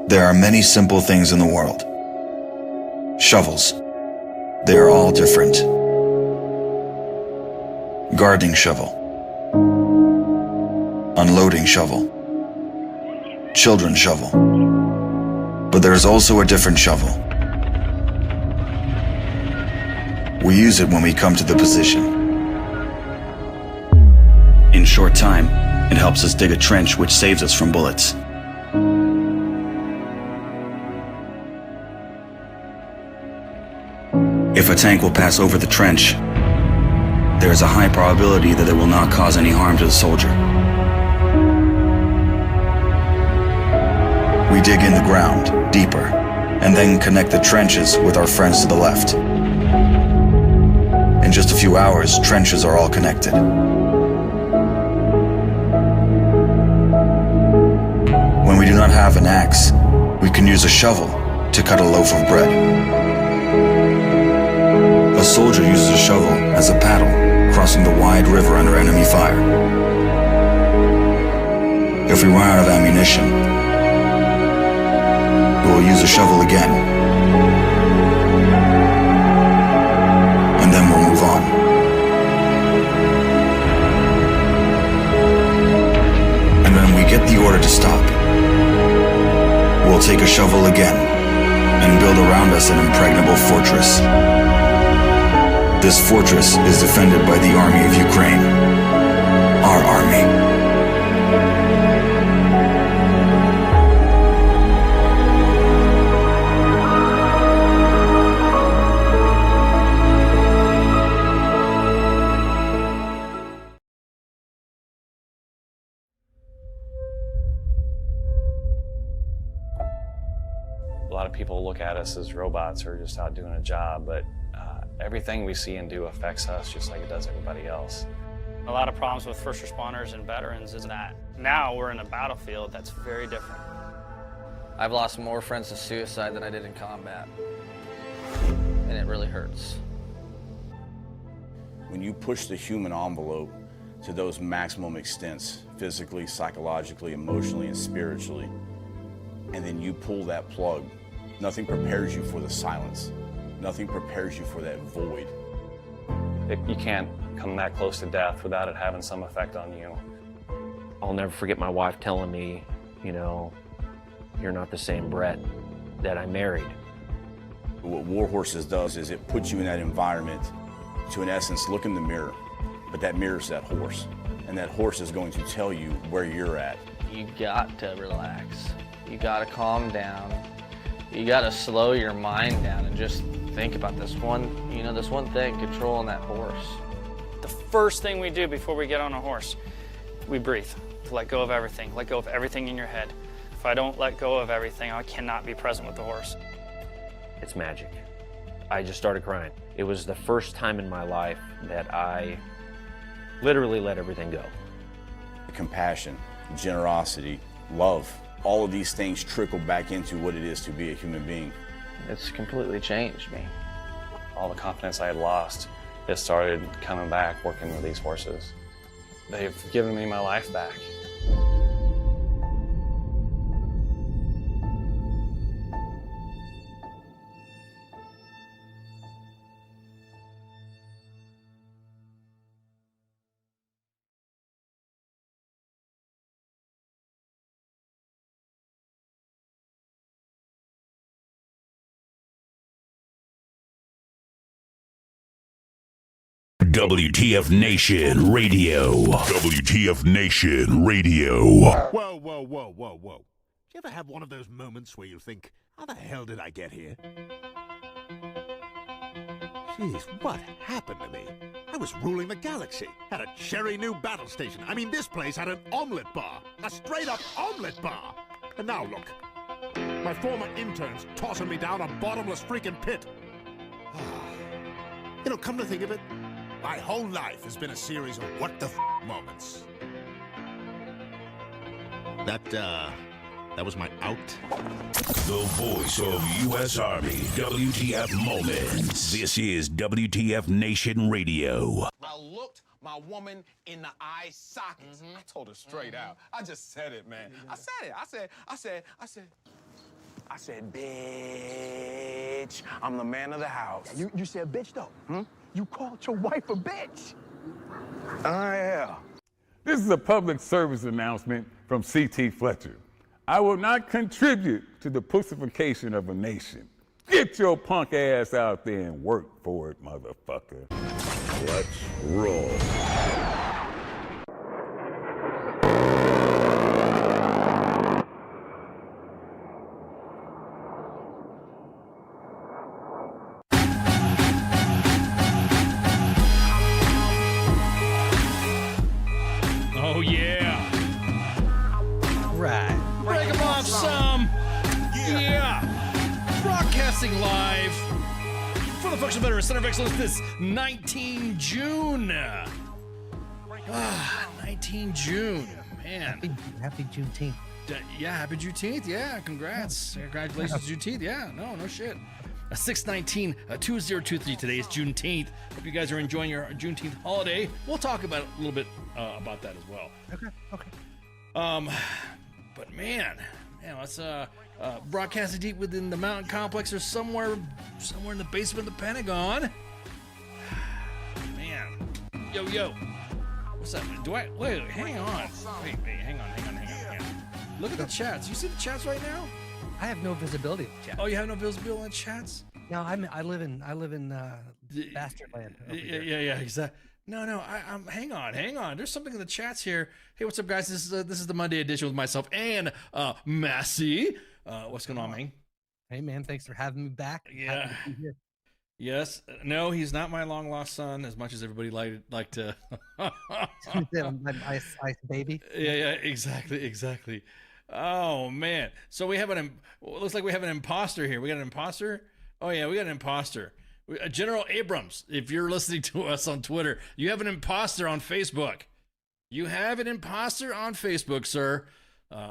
There are many simple things in the world. Shovels. They are all different. Gardening shovel. Unloading shovel. Children's shovel. But there is also a different shovel. We use it when we come to the position. In short time, it helps us dig a trench which saves us from bullets. If a tank will pass over the trench, there is a high probability that it will not cause any harm to the soldier. We dig in the ground, deeper, and then connect the trenches with our friends to the left. In just a few hours, trenches are all connected. When we do not have an axe, we can use a shovel to cut a loaf of bread. A soldier uses a shovel as a paddle, crossing the wide river under enemy fire. If we run out of ammunition, we will use a shovel again, and then we'll move on. And when we get the order to stop, we'll take a shovel again and build around us an impregnable fortress. This fortress is defended by the army of Ukraine, our army. A lot of people look at us as robots who are just out doing a job, but everything we see and do affects us just like it does everybody else. A lot of problems with first responders and veterans is that now we're in a battlefield that's very different. I've lost more friends to suicide than I did in combat, and it really hurts. When you push the human envelope to those maximum extents, physically, psychologically, emotionally, and spiritually, and then you pull that plug, nothing prepares you for the silence. Nothing prepares you for that void. You can't come that close to death without it having some effect on you. I'll never forget my wife telling me, you know, you're not the same Brett that I married. What War Horses does is it puts you in that environment to, in essence, look in the mirror. But that mirror's that horse. And that horse is going to tell you where you're at. You got to relax. You got to calm down. You got to slow your mind down and just think about this one thing, controlling that horse. The first thing we do before we get on a horse, we breathe. Let go of everything. Let go of everything in your head. If I don't let go of everything, I cannot be present with the horse. It's magic. I just started crying. It was the first time in my life that I literally let everything go. Compassion, generosity, love, all of these things trickle back into what it is to be a human being. It's completely changed me. All the confidence I had lost, it started coming back working with these horses. They've given me my life back. WTF Nation Radio. WTF Nation Radio. Whoa, whoa, whoa, whoa, whoa. Do you ever have one of those moments where you think, how the hell did I get here? Jeez, what happened to me? I was ruling the galaxy. Had a cherry new battle station. I mean, this place had an omelet bar. A straight-up omelet bar. And now look. My former intern's tossing me down a bottomless freaking pit. You know, come to think of it, my whole life has been a series of what-the-f moments. That was my out. The voice of U.S. Army. WTF Moments. This is WTF Nation Radio. I looked my woman in the eye sockets. I told her straight out. I just said it, man. I said it. I said, I said, bitch. I'm the man of the house. You said bitch, though. You called your wife a bitch. Yeah. This is a public service announcement from C.T. Fletcher. I will not contribute to the pussification of a nation. Get your punk ass out there and work for it, motherfucker. Let's roll. Oh, yeah. Right. Break 'em off some. Yeah. Broadcasting live for the Functional Veterans Center of Excellence this 19 June. 19 June. Man. Happy Juneteenth. Yeah, happy Juneteenth. Yeah, congrats. Congratulations, Juneteenth. Yeah, no shit. 6/19/2023. Today is Juneteenth. Hope you guys are enjoying your Juneteenth holiday. We'll talk about a little bit about that as well. Okay. But man, let's broadcasting deep within the mountain complex or somewhere in the basement of the Pentagon. Man, yo, what's up? Wait? Hang on. Wait, hang on. Look at the chats. You see the chats right now? I have no visibility of the chat. Oh, you have no visibility on the chats? No, I live in bastard land. Yeah, exactly. No, I'm hang on. There's something in the chats here. Hey, what's up, guys? This is the Monday edition with myself and Massey. What's going on, man? Hey, man, thanks for having me back. Yeah. Yes. No, he's not my long lost son, as much as everybody like to. my ice baby. Yeah, exactly. Oh man. So we have looks like we have an imposter here. We got an imposter. Oh yeah, we got an imposter. General Abrams, if you're listening to us on Twitter, you have an imposter on Facebook. You have an imposter on Facebook, sir.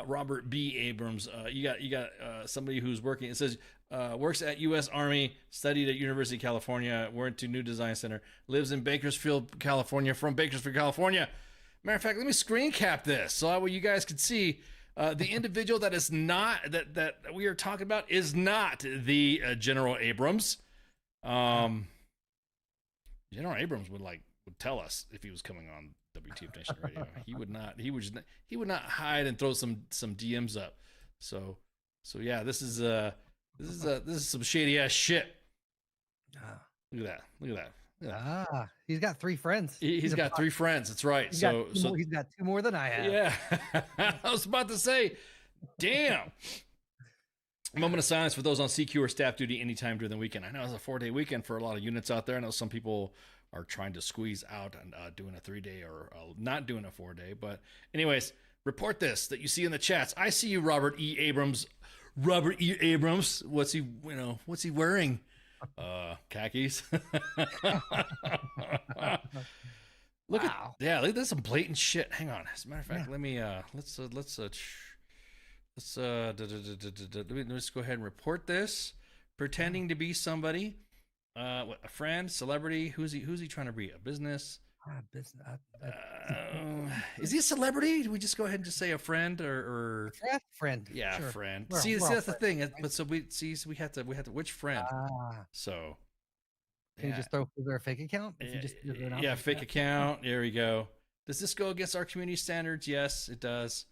Robert B. Abrams. You got somebody who's working. It says works at U.S. Army, studied at University of California, went to New Design Center, lives in Bakersfield, California. From Bakersfield, California. Matter of fact, let me screen cap this so you guys can see. The individual that is not that we are talking about is not the General Abrams. General Abrams would tell us if he was coming on WTF Nation Radio. He would not hide and throw some DMs up. So yeah, this is some shady ass shit. Look at that. He's got 3 friends. He's got 3 friends. That's right. He's got 2 more than I have. Yeah. I was about to say, damn. A moment of silence for those on CQ or staff duty anytime during the weekend. I know it's a 4-day weekend for a lot of units out there. I know some people are trying to squeeze out and doing a 3-day or not doing a 4-day. But anyways, report this that you see in the chats. I see you, Robert E. Abrams. Robert E. Abrams. What's he wearing? Khakis. Look at that's some blatant shit. Hang on. As a matter of fact, let me let's go ahead and report this. Pretending to be somebody, a friend, celebrity. Who's he trying to be? A business? Is he a celebrity? Do we just go ahead and just say a friend or friend? Yeah, sure. Friend. We're See, all that's the friends. thing. But so we have to which friend? So can you just throw their fake account? If you just fake account. There we go. Does this go against our community standards? Yes, it does.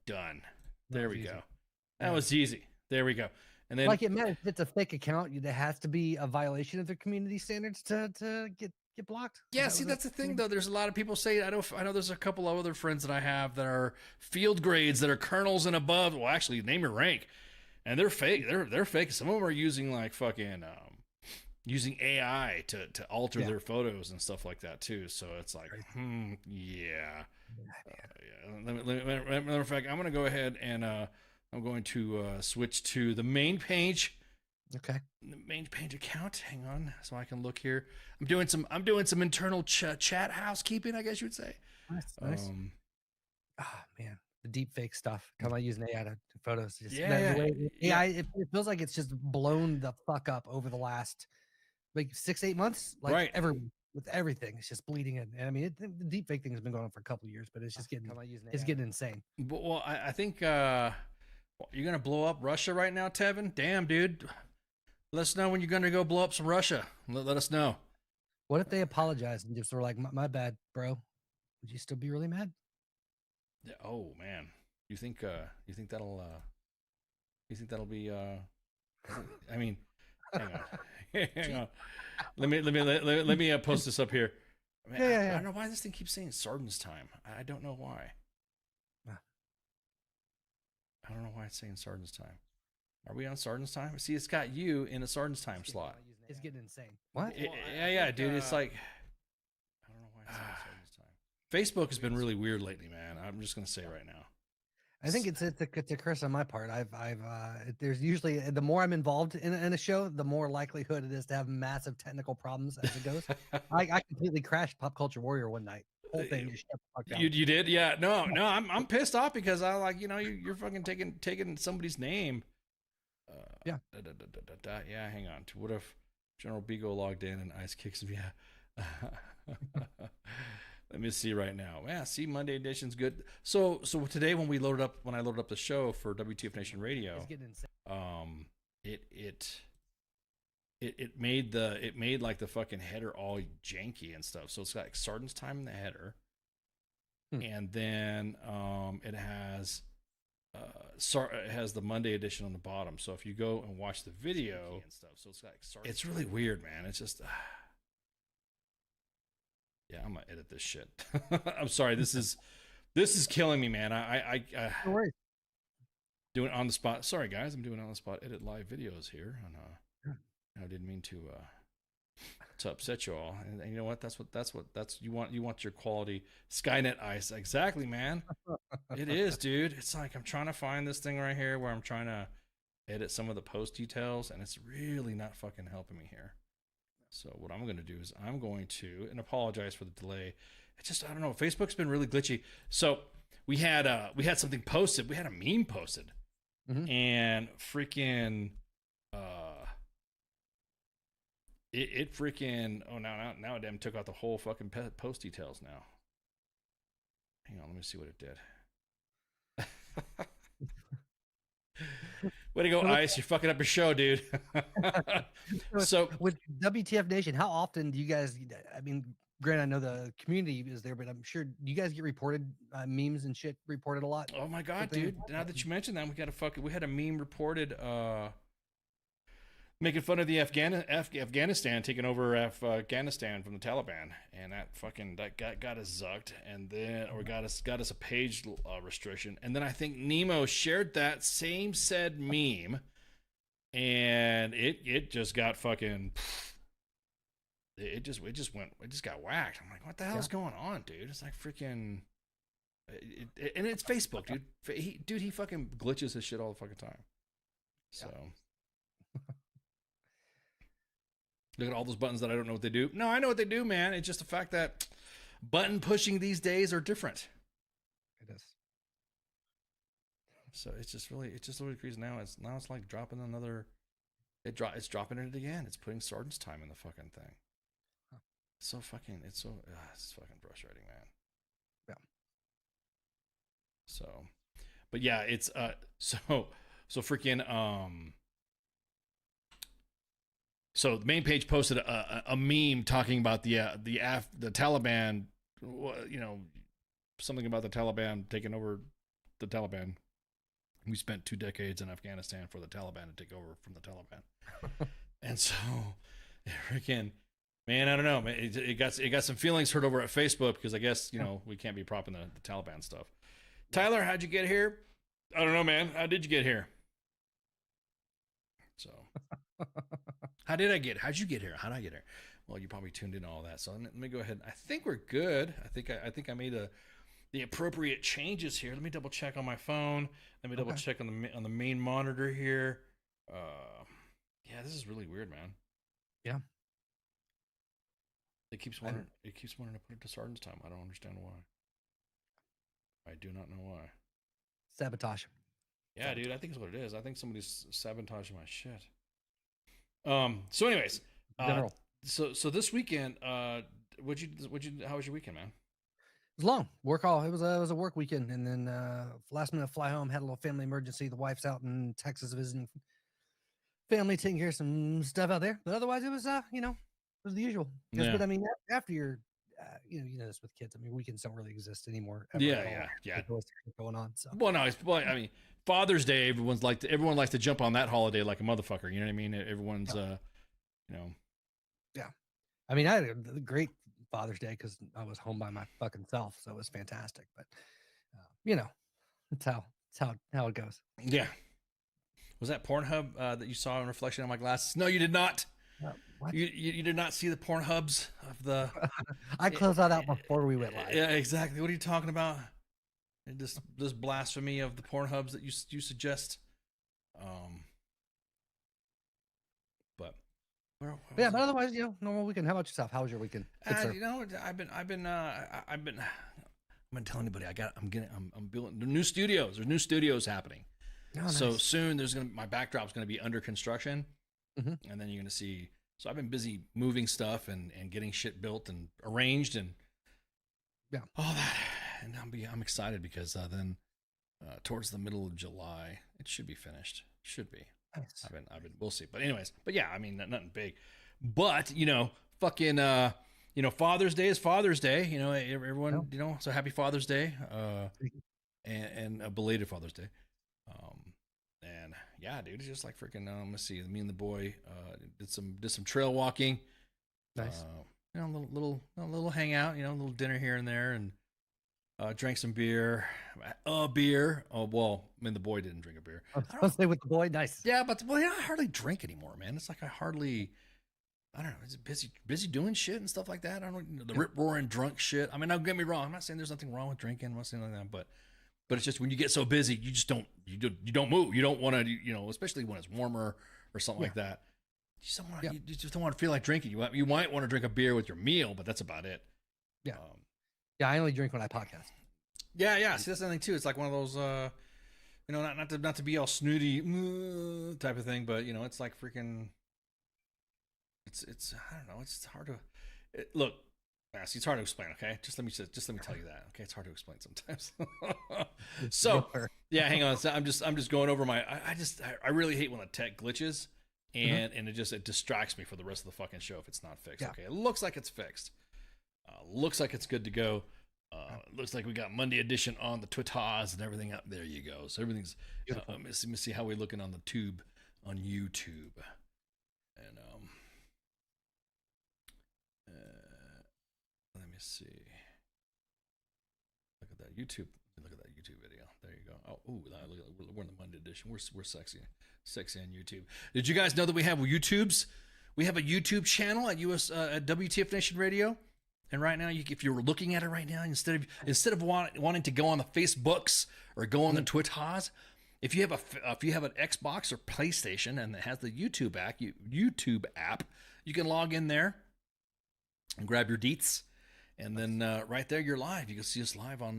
Done. There we go. That was easy. There we go. And then, if it's a fake account, there has to be a violation of their community standards to get blocked. Yeah, see, that's the thing, though. There's a lot of people say, I know there's a couple of other friends that I have that are field grades, that are colonels and above. Well, actually, name your rank. And they're fake. They're fake. Some of them are using using AI to alter their photos and stuff like that, too. So it's like, yeah. Matter of fact, I'm going to go ahead and I'm going to switch to the main page. Okay. The main page account. Hang on, so I can look here. I'm doing some internal chat housekeeping, I guess you would say. Nice. Man, the deep fake stuff. Come on, using AI to photos. AI. It feels like it's just blown the fuck up over the last 6-8 months. Right. With everything, it's just bleeding in. And I mean, the deep fake thing has been going on for a couple of years, but it's just getting insane. Well, I think You're gonna blow up Russia right now, Tevin? Damn, dude. Let us know when you're gonna go blow up some Russia. Let us know. What if they apologize and just were like, my bad, bro? Would you still be really mad? Yeah, oh man, you think that'll be I mean, hang on, hang on. Let me post this up here. Man, Yeah. I don't know why this thing keeps saying Sarden's time. I don't know why. I don't know why it's saying Sarden's time. Are we on Sarden's time? See, it's got you in a Sarden's time slot. It's getting insane. What? Yeah, dude. It's like I don't know why it's saying Sarden's time. Facebook has been really weird lately, man. I'm just gonna say right now. I think it's a curse on my part. There's usually, the more I'm involved in a show, the more likelihood it is to have massive technical problems as it goes. I completely crashed Pop Culture Warrior one night. Whole thing just shut the fuck down. You did? Yeah. No. I'm pissed off because I like, you're fucking taking somebody's name. Yeah. Yeah. Hang on. What if General Bigo logged in and Ice kicks him? Yeah. Let me see right now. Yeah, see, Monday edition's good. So today when I loaded up the show for WTF Nation Radio, It's getting insane. it made like the fucking header all janky and stuff. So it's got like Sarden's time in the header, and then it has the Monday edition on the bottom. So if you go and watch the video and stuff, so it's got like it's really weird, man. It's just. Yeah, I'm gonna edit this shit. I'm sorry. This is killing me, man. I No worries. doing it on the spot. Sorry, guys. I'm doing it on the spot. Edit live videos here. I didn't mean to upset you all. And you know what? That's you want. You want your quality Skynet Ice. Exactly, man. It is, dude. It's like I'm trying to find this thing right here where I'm trying to edit some of the post details, and it's really not fucking helping me here. So what I'm going to do is I'm going to, and apologize for the delay. It's just, I don't know. Facebook's been really glitchy. So we had something posted. We had a meme posted, and freaking, it freaking, now it damn took out the whole fucking post details now. Hang on, let me see what it did. Way to go, Ice. You're fucking up your show, dude. So with WTF Nation, how often do you guys, I mean, granted, I know the community is there, but I'm sure, do you guys get reported memes and shit reported a lot? Oh my God, dude. Now that you mentioned that, we had a meme reported making fun of the Afghanistan taking over Afghanistan from the Taliban, and that got us zucked, and then got us a page restriction, and then I think Nemo shared that same said meme, and it just got fucking. It just got whacked. I'm like, what the hell's going on, dude? It's like freaking. And it's Facebook, dude. He fucking glitches his shit all the fucking time. So. Look at all those buttons that I don't know what they do. No, I know what they do, man. It's just the fact that button pushing these days are different. It is. So it's just really crazy now. It's like dropping another. It's dropping it again. It's putting Sarden's time in the fucking thing. Huh. It's fucking frustrating, man. Yeah. So, but yeah, it's so freaking So the main page posted a meme talking about the Taliban, something about the Taliban taking over the Taliban. We spent 2 decades in Afghanistan for the Taliban to take over from the Taliban, and so freaking man, I don't know, man. It got some feelings hurt over at Facebook because I guess we can't be propping the Taliban stuff. Tyler, how'd you get here? I don't know, man. How did you get here? So. How'd you get here? How'd I get here? Well, you probably tuned in all that. So let me go ahead. I think we're good. I think I made the appropriate changes here. Let me double check on my phone. Let me double check on the main monitor here. Yeah, this is really weird, man. Yeah. It keeps wanting to put it to Sarden's time. I don't understand why. I do not know why. Sabotage. Yeah, dude, I think it's what it is. I think somebody's sabotaging my shit. So anyways, so this weekend, how was your weekend, man? was long work. It was a work weekend, and then last minute fly home. Had a little family emergency. The wife's out in Texas visiting family, taking care of some stuff out there. But otherwise, it was it was the usual. Yeah. But I mean, after you're you know this with kids. I mean, weekends don't really exist anymore. Yeah. Going on. So well, no, I mean, Father's Day. Everyone likes to jump on that holiday like a motherfucker. You know what I mean? Everyone's Yeah. I mean, I had a great Father's Day because I was home by my fucking self, so it was fantastic. But it's how it goes. Yeah. Was that Pornhub that you saw in reflection on my glasses? No, you did not. What? You did not see the Pornhubs of the. I closed that out before we went live. Yeah, exactly. What are you talking about? This blasphemy of the Pornhubs that you suggest. But otherwise, normal weekend. How about yourself? How was your weekend? I've been telling anybody I'm building new studios. There's new studios happening. Oh, so nice. soon my backdrop's going to be under construction, and then you're going to see. So I've been busy moving stuff and getting shit built and arranged and all that. And I'm excited because then towards the middle of July it should be finished. Should be. Nice. We'll see. But anyways, I mean nothing big. But fucking Father's Day is Father's Day. Everyone so happy Father's Day. And a belated Father's Day. And yeah, dude, it's just like freaking. Let's see. Me and the boy did some trail walking. Nice. A little hangout. A little dinner here and there, and drank some beer. Oh well, I mean the boy didn't drink a beer. I'll stay with the boy. Nice. Yeah, but I hardly drink anymore, man. It's like I don't know. Is it busy doing shit and stuff like that? I don't know. The rip roaring drunk shit. I mean, don't get me wrong. I'm not saying there's nothing wrong with drinking. I'm not saying like that, but it's just when you get so busy, you just don't move. You don't want to, especially when it's warmer or something like that. You just don't want to feel like drinking. You might want to drink a beer with your meal, but that's about it. Yeah. I only drink when I podcast. Yeah. See, that's the thing too. It's like one of those, not to be all snooty type of thing, but it's like freaking. It's I don't know. It's hard to look. See, it's hard to explain. Okay, just let me tell you that. Okay, it's hard to explain sometimes. So yeah, hang on. So I'm just going over my. I really hate when the tech glitches, and it distracts me for the rest of the fucking show if it's not fixed. Yeah. Okay, it looks like it's fixed. Looks like it's good to go. Looks like we got Monday edition on the Twitters and everything up. There you go. So everything's. Let me see how we're looking on the tube, on YouTube, and let me see. Look at that YouTube. Look at that YouTube video. There you go. Oh, ooh, we're in the Monday edition. We're sexy on YouTube. Did you guys know that we have YouTubes? We have a YouTube channel at WTF Nation Radio. And right now, if you're looking at it right now, instead of wanting to go on the Facebooks or go on the Twitters, if you have an Xbox or PlayStation and it has the YouTube app, you can log in there and grab your deets. And then right there, you're live. You can see us live on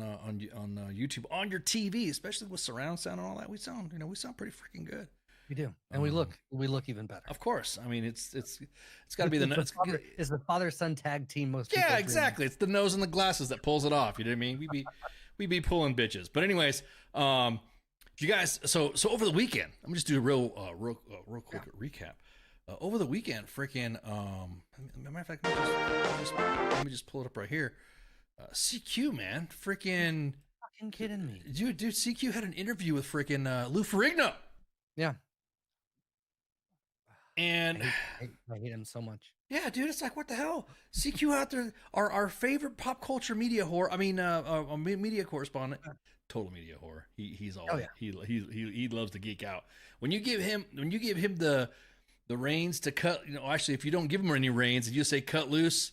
YouTube on your TV, especially with surround sound and all that. We sound pretty freaking good. We do, and we look even better. Of course, I mean it's got to be it's the father-son tag team most. Yeah, exactly. It's the nose and the glasses that pulls it off. You know what I mean? We be pulling bitches. But anyways, you guys. So over the weekend, I'm just do a real quick recap. Over the weekend, freaking, matter of fact, let me just pull it up right here. CQ, man, freaking. Fucking kidding me. Dude, CQ had an interview with freaking Lou Ferrigno. Yeah. And I hate him so much. Yeah, dude, it's like, what the hell? CQ out there, our favorite pop culture media whore. I mean, media correspondent. Total media whore. He's all. Oh, yeah. He loves to geek out. When you give him the reins to cut, actually, if you don't give him any reins and you say cut loose,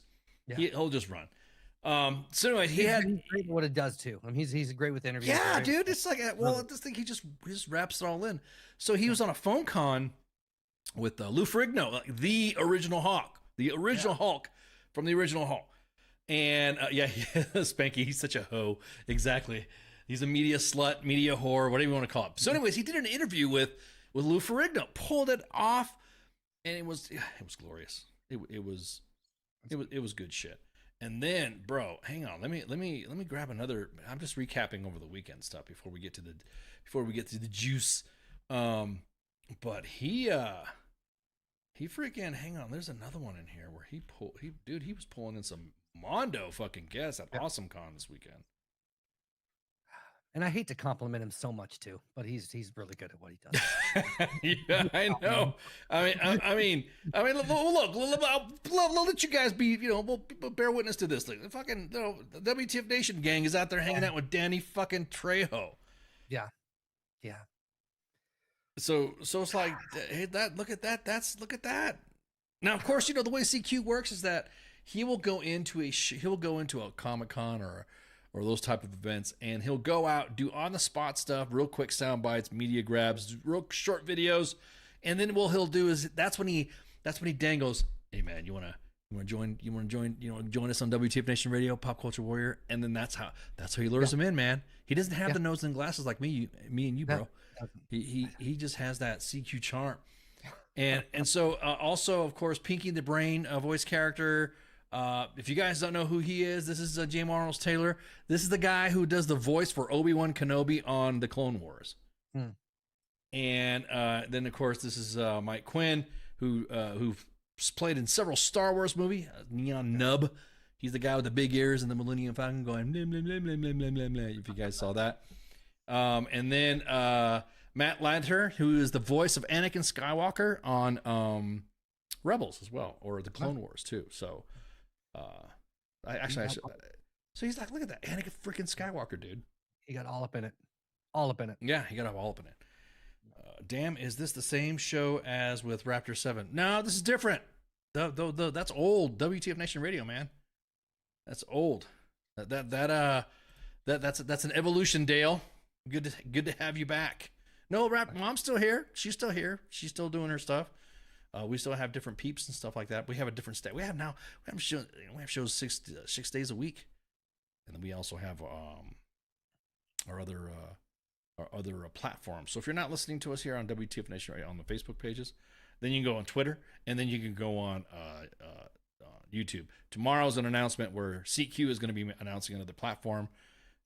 he'll just run. So anyway, he's great at what it does too. I mean, he's great with interviews. Yeah, dude, it's like, well, I just think he just wraps it all in. So he was on a phone con with Lou Ferrigno, the original Hulk, Hulk from the original Hulk. And Spanky, he's such a hoe. Exactly. He's a media slut, media whore, whatever you want to call it. So anyways, he did an interview with Lou Ferrigno, pulled it off. And it was glorious. It was good shit. And then, bro, hang on. Let me grab another. I'm just recapping over the weekend stuff before we get to the juice. But he freaking, hang on. There's another one in here where he was pulling in some Mondo fucking guests at Awesome Con this weekend. And I hate to compliment him so much too, but he's really good at what he does. Yeah, I know. I mean, look, I'll let you guys be, we'll bear witness to this thing. The fucking, the WTF Nation gang is out there hanging out with Danny fucking Trejo. Yeah. So it's like, hey, look at that. Now, of course, the way CQ works is that he will go into a Comic-Con or those type of events, and he'll go out, do on the spot stuff, real quick sound bites, media grabs, real short videos, and then what he'll do is that's when he dangles, hey man, you wanna join us on WTF Nation Radio, Pop Culture Warrior, and then that's how he lures them in, man. He doesn't have the nose and glasses like me and you, bro. He just has that CQ charm, and so also of course Pinky the Brain voice character. If you guys don't know who he is, this is James Arnold Taylor. This is the guy who does the voice for Obi-Wan Kenobi on the Clone Wars. And then of course this is Mike Quinn, who's played in several Star Wars movies. Neon Nub, he's the guy with the big ears and the Millennium Falcon going blah, blah, blah, blah, blah, blah, blah, blah, if you guys saw that. And then Matt Lanter, who is the voice of Anakin Skywalker on Rebels as well, or the Clone Wars too. So. So he's like, look at that Anakin freaking Skywalker, dude. He got all up in it. Yeah, he got all up in it. Damn, is this the same show as with Raptor 7? No, this is different. That's old WTF Nation Radio, man. That's old. That's an evolution, Dale. Good to have you back. No, Mom's still here. She's still here. She's still doing her stuff. We still have different peeps and stuff like that. We have a different state. We have shows 6 days a week, and then we also have our other platforms. So if you're not listening to us here on WTF Nation on the Facebook pages, then you can go on Twitter, and then you can go on YouTube. Tomorrow's an announcement where CQ is going to be announcing another platform.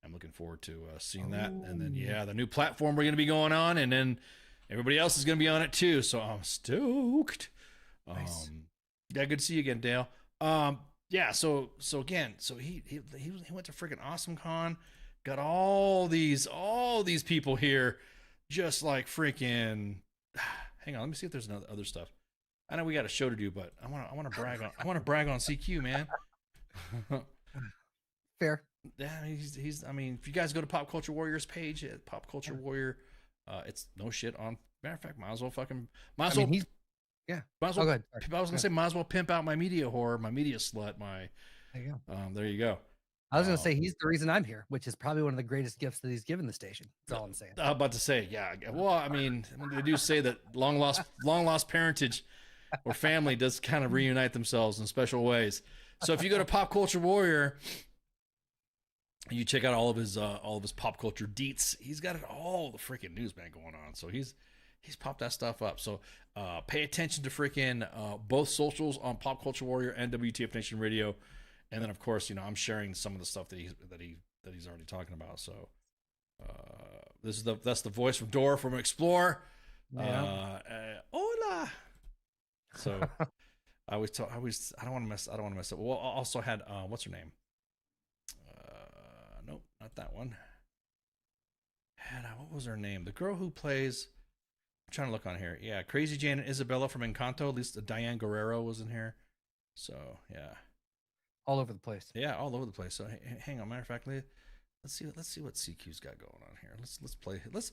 I'm looking forward to seeing that, and then the new platform we're going to be going on, and then. Everybody else is going to be on it too, so I'm stoked. Nice. Yeah, good to see you again, Dale. Yeah, so again, he went to freaking Awesome Con, got all these people here, just like freaking. Hang on, let me see if there's other stuff. I know we got a show to do, but I want to brag on CQ, man. Fair. Yeah, he's. I mean, if you guys go to Pop Culture Warrior's page at Pop Culture Warrior. It's no shit on. Matter of fact, might as well. Might as well pimp out my media whore, my media slut, my. There you go. There you go. I was gonna say he's the reason I'm here, which is probably one of the greatest gifts that he's given the station. That's all I'm saying. I'm about to say, yeah. Well, I mean, they do say that long lost parentage or family does kind of reunite themselves in special ways. So if you go to Pop Culture Warrior. You check out all of his pop culture deets. He's got all the freaking news, man, going on. So he's popped that stuff up. So pay attention to freaking both socials on Pop Culture Warrior and WTF Nation Radio, and then of course I'm sharing some of the stuff that he's already talking about. So that's the voice from Dora from Explore. Yeah. Hola. So I don't want to mess up. Well, I also had what's her name? Nope, not that one. What was her name? The girl who plays. I'm trying to look on here. Yeah, Crazy Jane and Isabella from Encanto. At least Diane Guerrero was in here. So yeah, all over the place. Yeah, all over the place. So hang on. Matter of fact, let's see what CQ's got going on here. Let's play. Let's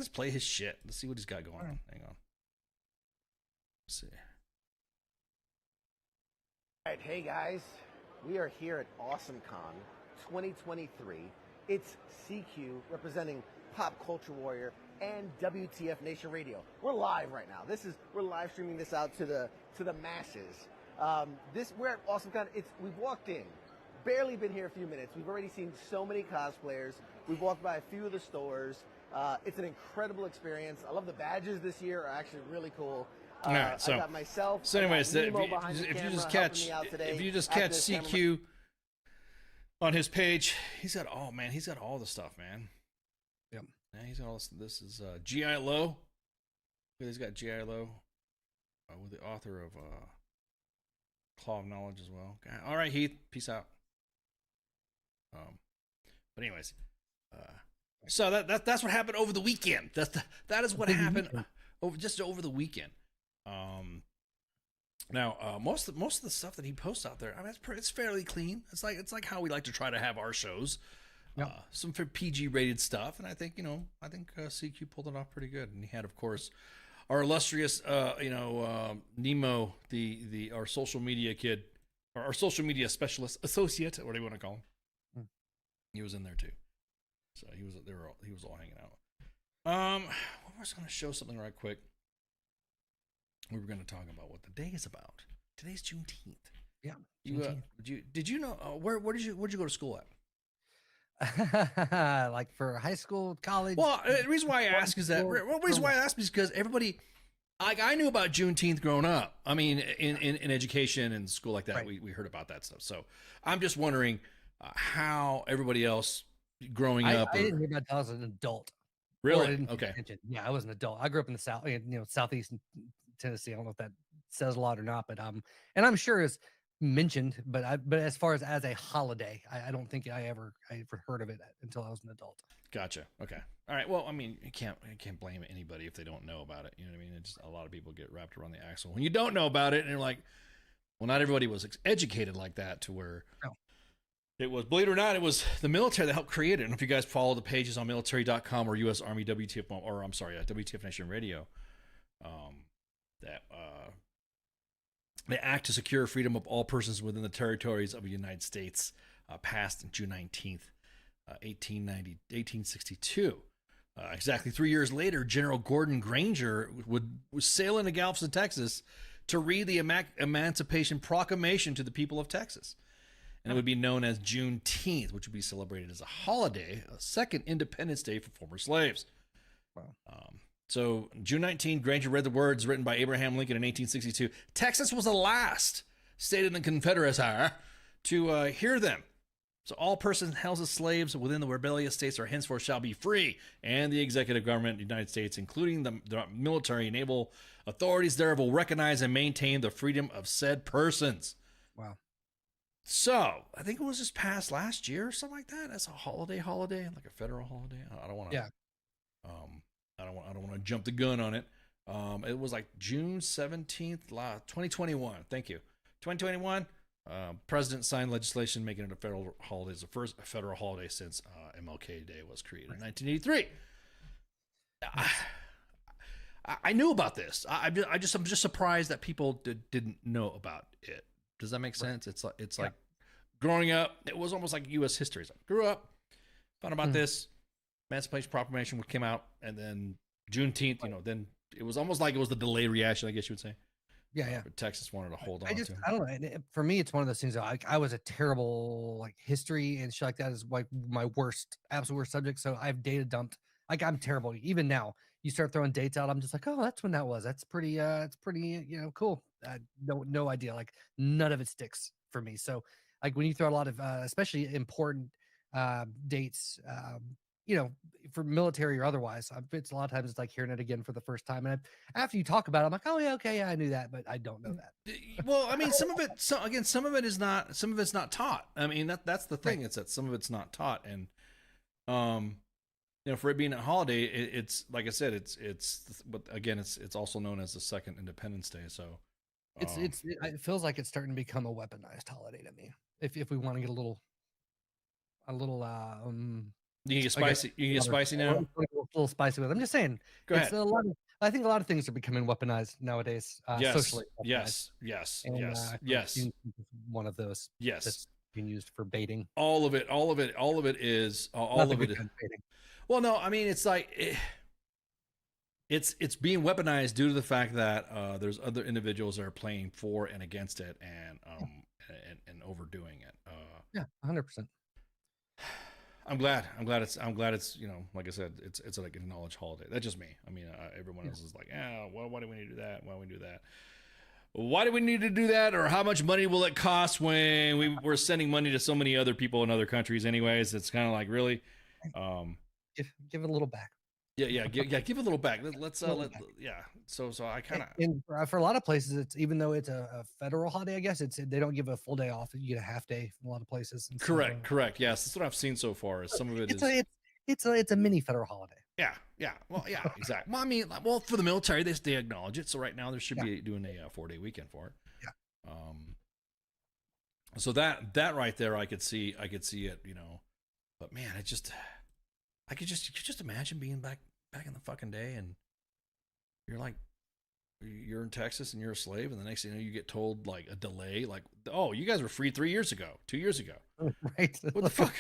play his shit. Let's see what he's got going on. Hang on. Let's see. All right, hey guys, we are here at AwesomeCon 2023. It's CQ representing Pop Culture Warrior and WTF Nation Radio. We're live right now. We're live streaming this out to the masses. We're at AwesomeCon. We've walked in, barely been here a few minutes. We've already seen so many cosplayers. We've walked by a few of the stores. It's an incredible experience. I love the badges this year are actually really cool. All right, so I got myself. So anyways, if you just catch CQ on his page. He's got he's got all the stuff, man. Yep. Yeah, he's got all this. This is G.I. Lowe. He's got G.I. Lowe with the author of Claw of Knowledge as well. All right, Heath. Peace out. But anyways, so that's what happened over the weekend. That is what happened over the weekend. Now most of the stuff that he posts out there, I mean, it's fairly clean. It's like how we like to try to have our shows. Yep. Some for PG rated stuff, and I think CQ pulled it off pretty good. And he had, of course, our illustrious Nemo, our social media kid, or our social media specialist associate, what do you want to call him? He was in there too, so he was all hanging out. I was going to show something right quick. We were going to talk about what the day is about. Today's Juneteenth. Yeah. Did you know where'd you go to school at? Like for high school, college. Well, the reason why I ask is because everybody, like, I knew about Juneteenth growing up. I mean, in education and school like that, right. we heard about that stuff. So I'm just wondering how everybody else growing up. I didn't hear about that as an adult. Really? Okay. Yeah, I was an adult. I grew up in the South, Southeast Tennessee. I don't know if that says a lot or not, but and I'm sure it's mentioned, but as far as a holiday, I don't think I ever heard of it until I was an adult. Gotcha. Okay. All right. Well, I mean, you can't blame anybody if they don't know about it. You know what I mean? It's just, a lot of people get wrapped around the axle when you don't know about it, and you're like, well, not everybody was educated like that to where. No. It was, believe it or not, it was the military that helped create it. And if you guys follow the pages on military.com or U.S. Army WTF Nation Radio, they act to secure freedom of all persons within the territories of the United States, passed on June 19th, 1862. Exactly 3 years later, General Gordon Granger was sailing to Galveston, Texas, to read the Emancipation Proclamation to the people of Texas. And it would be known as Juneteenth, which would be celebrated as a holiday, a second Independence Day for former slaves. Wow. So June 19, Granger read the words written by Abraham Lincoln in 1862. Texas was the last state in the Confederacy to hear them. So all persons held as slaves within the rebellious states are henceforth shall be free, and the executive government of the United States, including the military and naval authorities thereof, will recognize and maintain the freedom of said persons. Wow. So I think it was just passed last year or something like that. That's a holiday, like a federal holiday. I don't want to. Yeah. I don't want to jump the gun on it. It was like June 17th, 2021. Thank you. 2021. President signed legislation making it a federal holiday. It's the first federal holiday since MLK Day was created in 1983. I knew about this. I'm just surprised that people didn't know about it. Does that make sense? Right. It's like growing up, it was almost like U.S. history. It's like, grew up, found about this, Emancipation Proclamation came out, and then Juneteenth, then it was almost like it was the delayed reaction, I guess you would say. Yeah. But Texas wanted to hold on to. I don't know. For me, it's one of those things. I was a terrible history and shit like that is like my absolute worst subject. So I've data dumped. Like I'm terrible. Even now, you start throwing dates out, I'm just like, oh, that's when that was. That's pretty. It's pretty. Cool. No idea. Like none of it sticks for me. So like when you throw a lot of, especially important dates, for military or otherwise, it's a lot of times it's like hearing it again for the first time. And after you talk about it, I'm like, oh yeah, okay, yeah, I knew that, but I don't know that. Well, I mean, some of it's not taught. I mean, that's the thing. Right. It's that some of it's not taught. And, for it being a holiday, it's like I said, but again, it's also known as the second Independence Day. So it feels like it's starting to become a weaponized holiday to me. If we want to get a little you can get spicy. You can get spicy now. A little spicy with it. I'm just saying. Go ahead. I think a lot of things are becoming weaponized nowadays. Socially. Yes. One of those. Yes. That's being used for baiting. All of it is. Well, no, I mean it's like it's being weaponized due to the fact that there's other individuals that are playing for and against it and overdoing it. 100%. I'm glad it's like I said, it's like an acknowledged holiday. That's just me. I mean, everyone else is like, why do we need to do that? Why do we do that? why do we need to do that, or how much money will it cost when we're sending money to so many other people in other countries anyways? It's kind of like, really? Give it a little back. Give a little back. Let's So I kind of, and for a lot of places, it's, even though it's a federal holiday, I guess they don't give a full day off. You get a half day in a lot of places. And correct. Yes, that's what I've seen so far. Is some of it it's a mini federal holiday. Yeah. Well, yeah, exactly. Well, I mean, for the military, they acknowledge it. So right now, they should be doing a 4-day weekend for it. Yeah. So that right there, I could see it, but man, you could just imagine being back in the fucking day, and you're in Texas and you're a slave, and the next thing you know, you get told like a delay, like, oh, you guys were free 2 years ago. Right. What the fuck?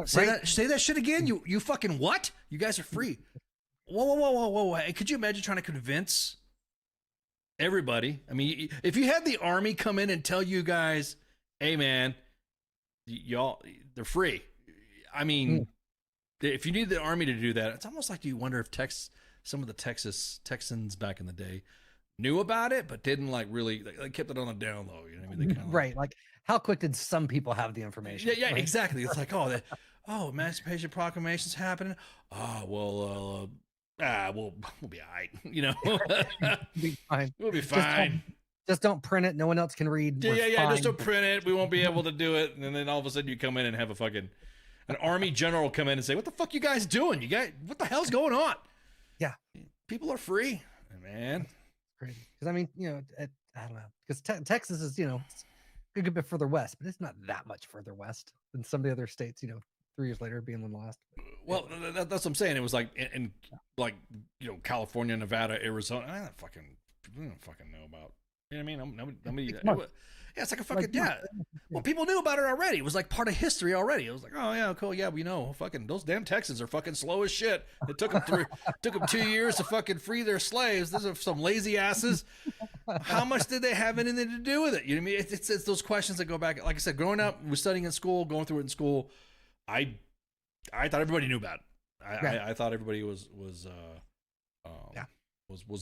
Say that shit again. You fucking what? You guys are free. Whoa. Could you imagine trying to convince everybody? I mean, if you had the army come in and tell you guys, hey man, y'all, they're free. I mean, if you need the army to do that, it's almost like you wonder if some of the Texans back in the day knew about it, but didn't like really, they kept it on the down low. You know what I mean? They right. Like, how quick did some people have the information? Yeah, right? Exactly. It's like, Emancipation Proclamation's happening. Oh, well, we'll be all right. Be fine. We'll be fine. Just don't print it. No one else can read. Yeah. Just don't print it. We won't be able to do it. And then all of a sudden you come in and have an army general come in and say, what the fuck you guys doing? You guys, what the hell's going on? Yeah. People are free, man. Crazy. Because I mean, I don't know. Because Texas is, it's a good bit further west, but it's not that much further west than some of the other states, 3 years later being the last. Well, that's what I'm saying. It was like in California, Nevada, Arizona. I don't fucking know about. You know what I mean? Nobody. It's like a fucking Well, people knew about it already. It was like part of history already. It was like, oh yeah, cool, yeah, we know. Fucking those damn Texans are fucking slow as shit. It took them 2 years to fucking free their slaves. Those are some lazy asses. How much did they have anything to do with it? You know what I mean? It's those questions that go back. Like I said, growing up, was studying in school, going through it in school. I thought everybody knew about it. I thought everybody was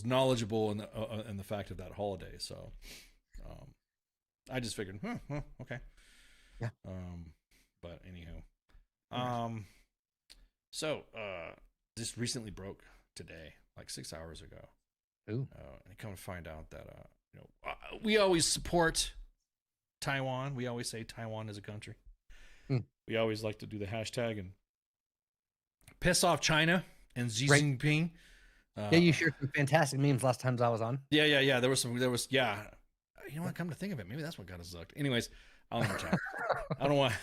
knowledgeable in the fact of that holiday. So. I just figured, okay. Yeah. But anywho, so this recently broke today, like 6 hours ago. Ooh. And come to find out that we always support Taiwan. We always say Taiwan is a country. We always like to do the hashtag and piss off China and Xi Jinping. You shared some fantastic memes last time I was on. Yeah. There was. You know what? Come to think of it, maybe that's what got us zucked. Anyways, I'll let him talk. I don't want.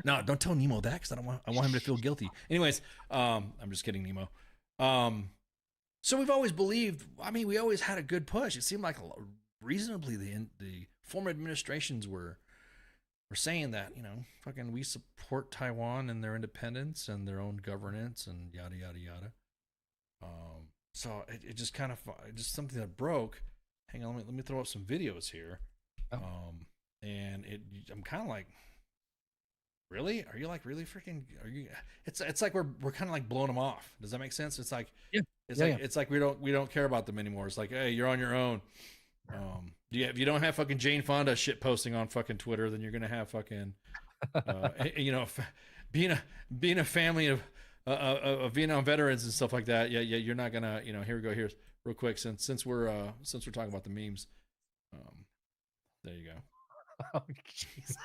No, don't tell Nemo that, because I want him to feel guilty. Anyways, I'm just kidding, Nemo. So we've always believed. I mean, we always had a good push. It seemed like reasonably the former administrations were saying that, fucking we support Taiwan and their independence and their own governance and yada yada yada. So it just kind of just something that broke. Hang on, let me throw up some videos here. And I'm kind of like, really? Are you like really freaking? Are you? It's like we're kind of like blowing them off. Does that make sense? It's like, it's like we don't care about them anymore. It's like, hey, you're on your own. If you don't have fucking Jane Fonda shit posting on fucking Twitter, then you're gonna have fucking, being a family of Vietnam veterans and stuff like that. Yeah, you're not gonna, here we go. Here's real quick, since we're talking about the memes. There you go. Oh, Jesus.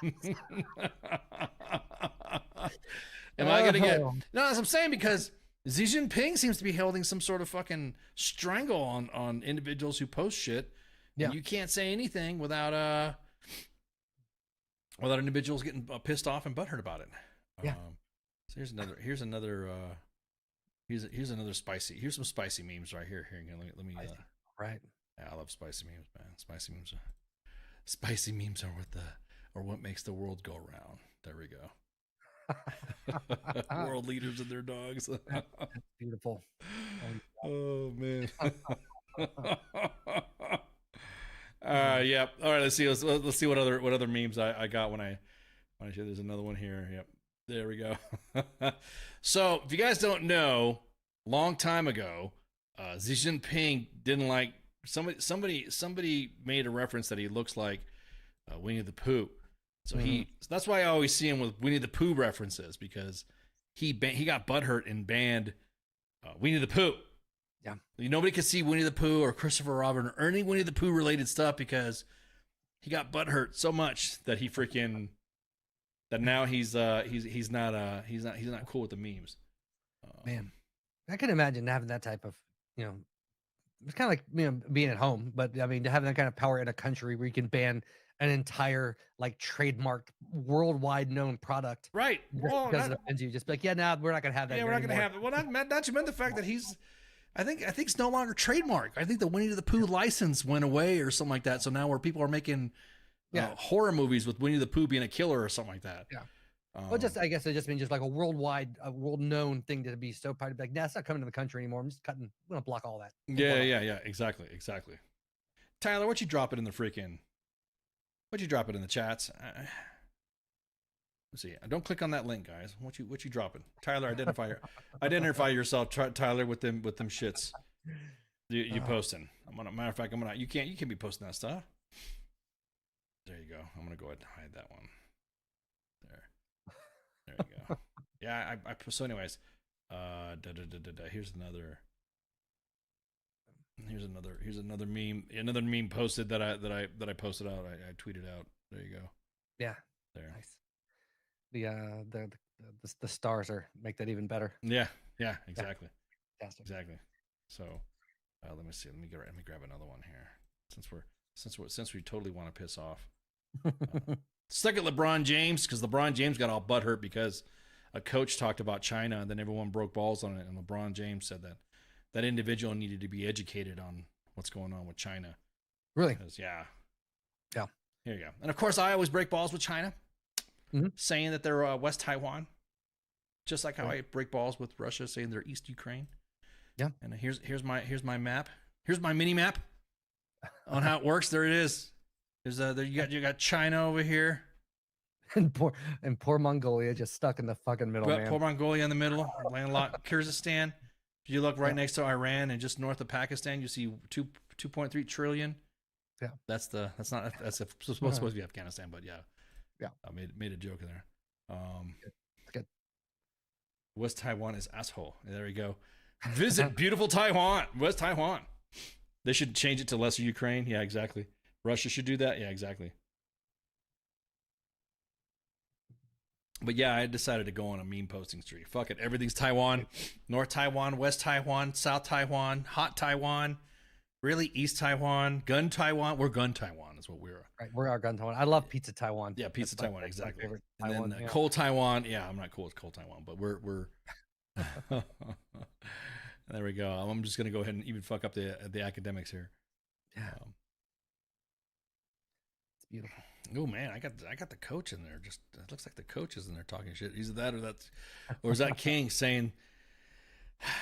Am I gonna get? No, as I'm saying, because Xi Jinping seems to be holding some sort of fucking strangle on individuals who post shit. Yeah. And you can't say anything without individuals getting pissed off and butthurt about it. Yeah. So here's another spicy. Here's some spicy memes right here. Here, let me. Right. Yeah, I love spicy memes, man. Spicy memes are what makes the world go round. There we go. World leaders and their dogs. That's beautiful. Oh man. Yeah. All right. Let's see what other memes I got when I share. There's another one here. Yep. There we go. So if you guys don't know, long time ago, Xi Jinping didn't like Somebody made a reference that he looks like Winnie the Pooh. So that's why I always see him with Winnie the Pooh references, because he got butthurt and banned Winnie the Pooh. Yeah. Nobody could see Winnie the Pooh or Christopher Robin or any Winnie the Pooh related stuff because he got butthurt so much that he freaking that now he's not cool with the memes. Man, I can imagine having that type of, it's kind of like, being at home, but I mean, having that kind of power in a country where you can ban an entire like trademarked worldwide known product. Right. Well, because it offends you. Just be like, yeah, no, we're not going to have that. Yeah, we're not going to have it. Well, not to mention the fact that I think it's no longer trademark. I think the Winnie the Pooh license went away or something like that. So now where people are making horror movies with Winnie the Pooh being a killer or something like that. Yeah. Well, I guess it just means just like a worldwide, world known thing to be so proud to be like, nah, it's not coming to the country anymore. I'm just cutting. I'm gonna block all that. Yeah. Exactly. Tyler, what you drop it in the freaking? What you drop it in the chats? Let's see. Don't click on that link, guys. What you dropping? Tyler, identify yourself, Tyler, with them shits. You posting? Matter of fact, you can't be posting that stuff. There you go. I'm gonna go ahead and hide that one. There you go. Yeah, so anyways, here's another meme. Another meme posted that I posted out. I tweeted out. There you go. Yeah. There. Nice. The stars make that even better. Yeah, exactly. Yeah. Exactly. So, let me see. Let me grab another one here. Since we totally want to piss off. Stuck at LeBron James, because LeBron James got all butthurt because a coach talked about China and then everyone broke balls on it, and LeBron James said that individual needed to be educated on what's going on with China. Really? Yeah. Here you go. And of course, I always break balls with China, saying that they're West Taiwan, just like how I break balls with Russia, saying they're East Ukraine. Yeah. And here's my map. Here's my mini map on how it works. There it is. You got China over here, and poor Mongolia just stuck in the fucking middle. Man. Poor Mongolia in the middle, landlocked. Kyrgyzstan. If you look right next to Iran and just north of Pakistan, you see 2.3 trillion. Yeah, that's supposed to be Afghanistan, but yeah. I made a joke in there. Good. West Taiwan is asshole. There we go. Visit beautiful Taiwan, West Taiwan. They should change it to Lesser Ukraine. Yeah, exactly. Russia should do that. Yeah, exactly. But yeah, I decided to go on a meme posting streak. Fuck it. Everything's Taiwan. North Taiwan, West Taiwan, South Taiwan, Hot Taiwan, really East Taiwan, Gun Taiwan. We're Gun Taiwan is what we're. Right, we're our Gun Taiwan. I love Pizza Taiwan. Yeah, Pizza Taiwan, exactly. And Taiwan, then Cold Taiwan. Yeah, I'm not cool with Cold Taiwan, but we're there we go. I'm just going to go ahead and even fuck up the academics here. Yeah. Beautiful. Oh man, I got the coach in there. Just it looks like the coach is in there talking shit. Either that or is that King saying,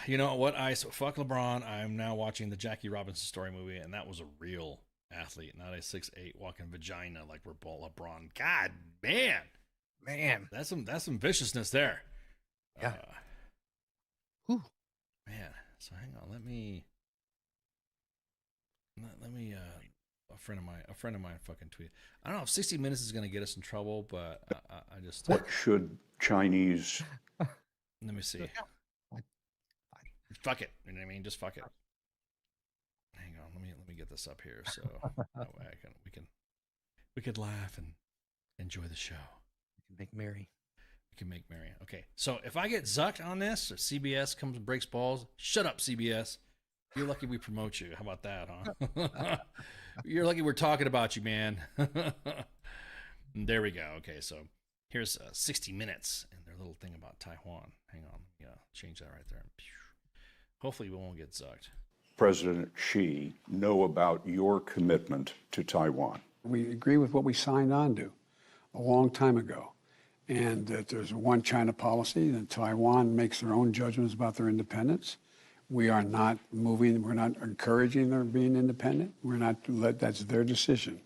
you know what, fuck LeBron. I'm now watching the Jackie Robinson story movie, and that was a real athlete, not a 6'8" walking vagina like we're LeBron. God man, that's some viciousness there. Yeah. Man, so hang on, let me a friend of mine fucking tweeted. I don't know if 60 Minutes is going to get us in trouble, but I just. What should Chinese? Let me see. Fuck it. You know what I mean? Just fuck it. Hang on. Let me get this up here so that way we can laugh and enjoy the show. We can make merry. Okay. So if I get zucked on this, or CBS comes and breaks balls, shut up, CBS. You're lucky we promote you. How about that, huh? You're lucky we're talking about you, man. There we go. Okay, so here's 60 Minutes and their little thing about Taiwan. Hang on. Yeah, change that right there. Hopefully we won't get zucked. President Xi know about your commitment to Taiwan? We agree with what we signed on to a long time ago, and that there's a one China policy, that Taiwan makes their own judgments about their independence. We are not we're not encouraging their being independent. That's their decision.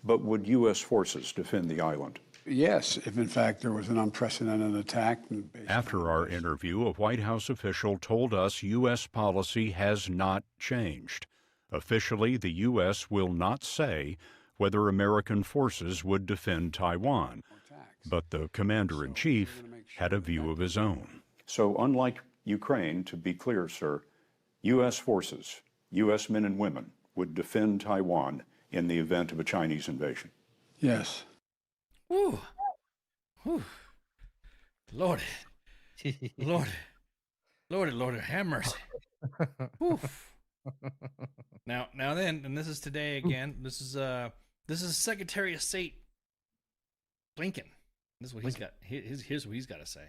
But would U.S. forces defend the island? Yes, if in fact there was an unprecedented attack. After our interview, a White House official told us U.S. policy has not changed. Officially, the U.S. will not say whether American forces would defend Taiwan, but the commander-in-chief had a view of his own. So unlike Ukraine, to be clear, sir, U.S. forces, U.S. men and women, would defend Taiwan in the event of a Chinese invasion. Yes. Woo. Whew. Lord. Lord, have mercy. Oof. Now then, and this is today again. This is Secretary of State Blinken. This is what he's got. Here's what he's got to say.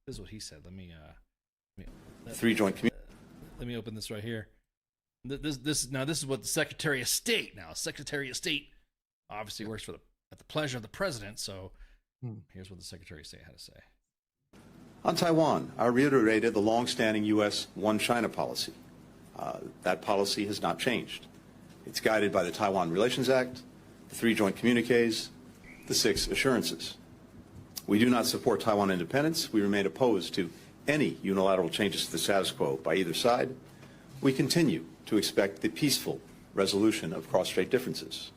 This is what he said. Let me let me open this right here. This is what the Secretary of State. Now, Secretary of State obviously works at the pleasure of the president. So here's what the Secretary of State had to say. On Taiwan, I reiterated the long-standing U.S. One China policy. That policy has not changed. It's guided by the Taiwan Relations Act, the 3 joint communiques, the 6 assurances. We do not support Taiwan independence. We remain opposed to any unilateral changes to the status quo by either side. We continue to expect the peaceful resolution of cross-strait differences.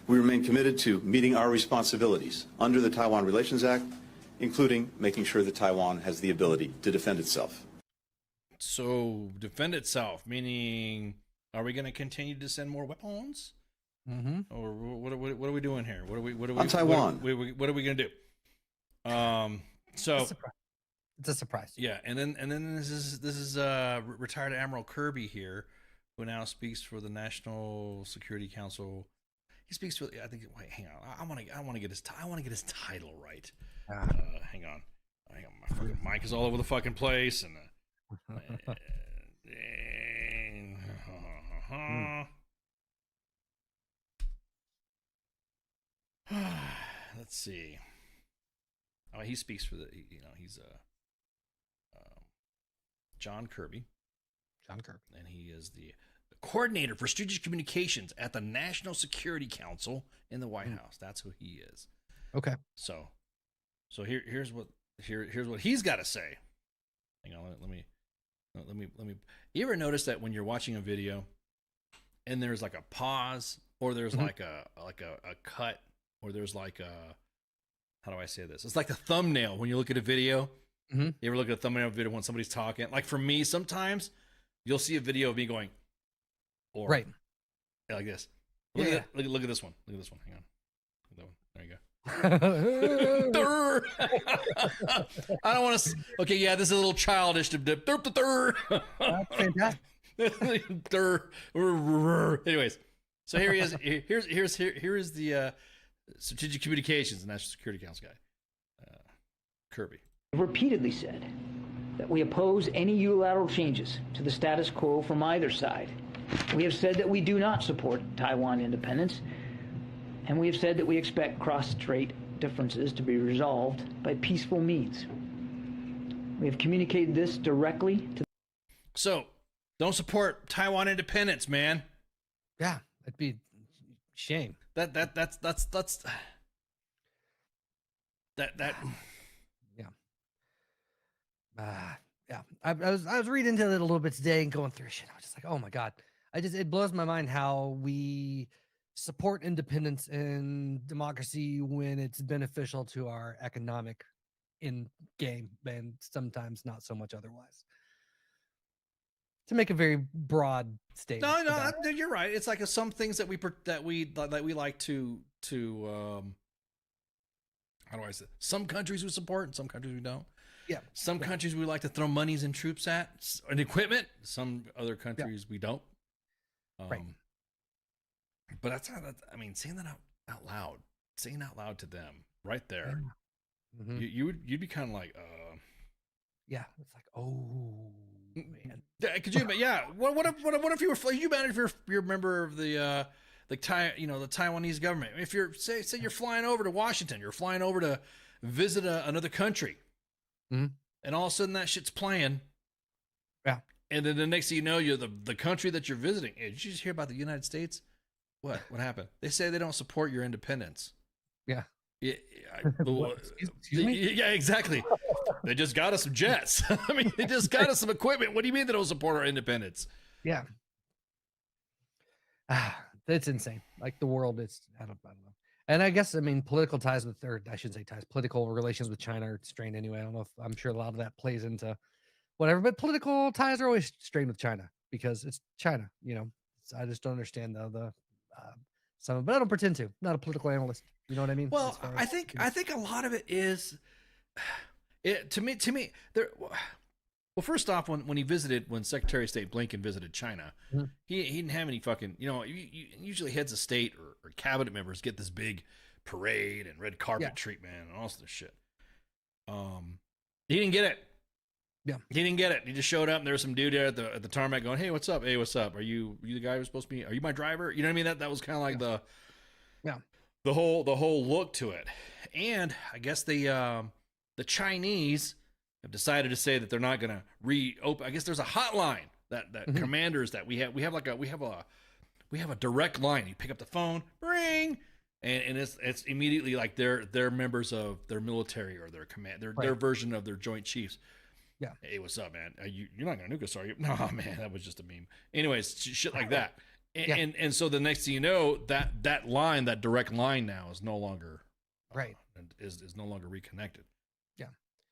We remain committed to meeting our responsibilities under the Taiwan Relations Act, including making sure that Taiwan has the ability to defend itself. So, defend itself, meaning, are we going to continue to send more weapons? Mm-hmm. Or what are we doing here? What are we on Taiwan? What are we going to do? So it's a surprise. Yeah, and then this is retired Admiral Kirby here, who now speaks for the National Security Council. He speaks for, I think. Wait, hang on. I want to get his title right. Hang on. My fucking mic is all over the fucking place, and let's see. Oh, he speaks for he's John Kirby. John Kirby, and he is the coordinator for strategic communications at the National Security Council in the White House. That's who he is. Okay. So here's what he's got to say. Hang on, let me. You ever notice that when you're watching a video, and there's like a pause, or there's like a cut, or there's like a, how do I say this? It's like the thumbnail when you look at a video. You ever look at a thumbnail video when somebody's talking? Like for me, sometimes you'll see a video of me going, or right, like this. Look at this one. Look at this one. Hang on. Look at that one. There you go. I don't want to. Okay, yeah, this is a little childish. That's fantastic. Anyways, so here he is. Here is the Strategic Communications National Security Council guy, Kirby. Repeatedly said that we oppose any unilateral changes to the status quo from either side. We have said that we do not support Taiwan independence, and we have said that we expect cross-strait differences to be resolved by peaceful means. We have communicated this directly to. So, don't support Taiwan independence, man. Yeah, that'd be shame. That's yeah. I was reading into it a little bit today and going through shit. I was just like, oh my god. It blows my mind how we support independence and democracy when it's beneficial to our economic in game, and sometimes not so much otherwise. To make a very broad statement. No, you're right. It's like some things that we like to how do I say? Some countries we support and some countries we don't. Yeah. Some countries we like to throw monies and troops at and equipment. Some other countries we don't. Right. But that's how I mean, saying that out loud to them right there. Yeah. You'd be kind of like, yeah, it's like, oh man. Could you? Yeah. What if you were? You imagine if you're a member of the the Taiwanese government. If you're say you're flying over to Washington, you're flying over to visit another country, and all of a sudden that shit's playing. Yeah. And then the next thing you know, you're the country that you're visiting. Hey, did you just hear about the United States? What happened? They say they don't support your independence. Yeah. Yeah. Excuse me? Yeah, exactly. They just got us some jets. I mean, they just got us some equipment. What do you mean they don't support our independence? Yeah. It's insane. Like the world is, I don't know. And I guess, I mean, political ties with, or I shouldn't say ties, political relations with China are strained anyway. I don't know if, I'm sure a lot of that plays into whatever, but political ties are always strained with China because it's China, you know. I just don't understand some, but I don't pretend to. I'm not a political analyst. You know what I mean? Well, I think a lot of it is, to me, there. Well, first off, when Secretary of State Blinken visited China, he didn't have any fucking, you know, usually heads of state or cabinet members get this big parade and red carpet treatment and all this shit. He didn't get it. Yeah, he didn't get it. He just showed up and there was some dude there at the tarmac going, "Hey, what's up? Hey, what's up? Are you the guy who's supposed to be? Are you my driver?" You know what I mean? That was kind of like the whole look to it. And I guess the Chinese have decided to say that they're not going to reopen. I guess there's a hotline that commanders that we have a direct line. You pick up the phone, ring, and it's immediately like they're members of their military or their command, their version of their Joint Chiefs. Yeah. Hey, what's up, man? You're not going to nuke us, are you? No, man, that was just a meme. Anyways, shit like that. And so the next thing you know, that line, that direct line now is no longer is no longer reconnected. Yeah.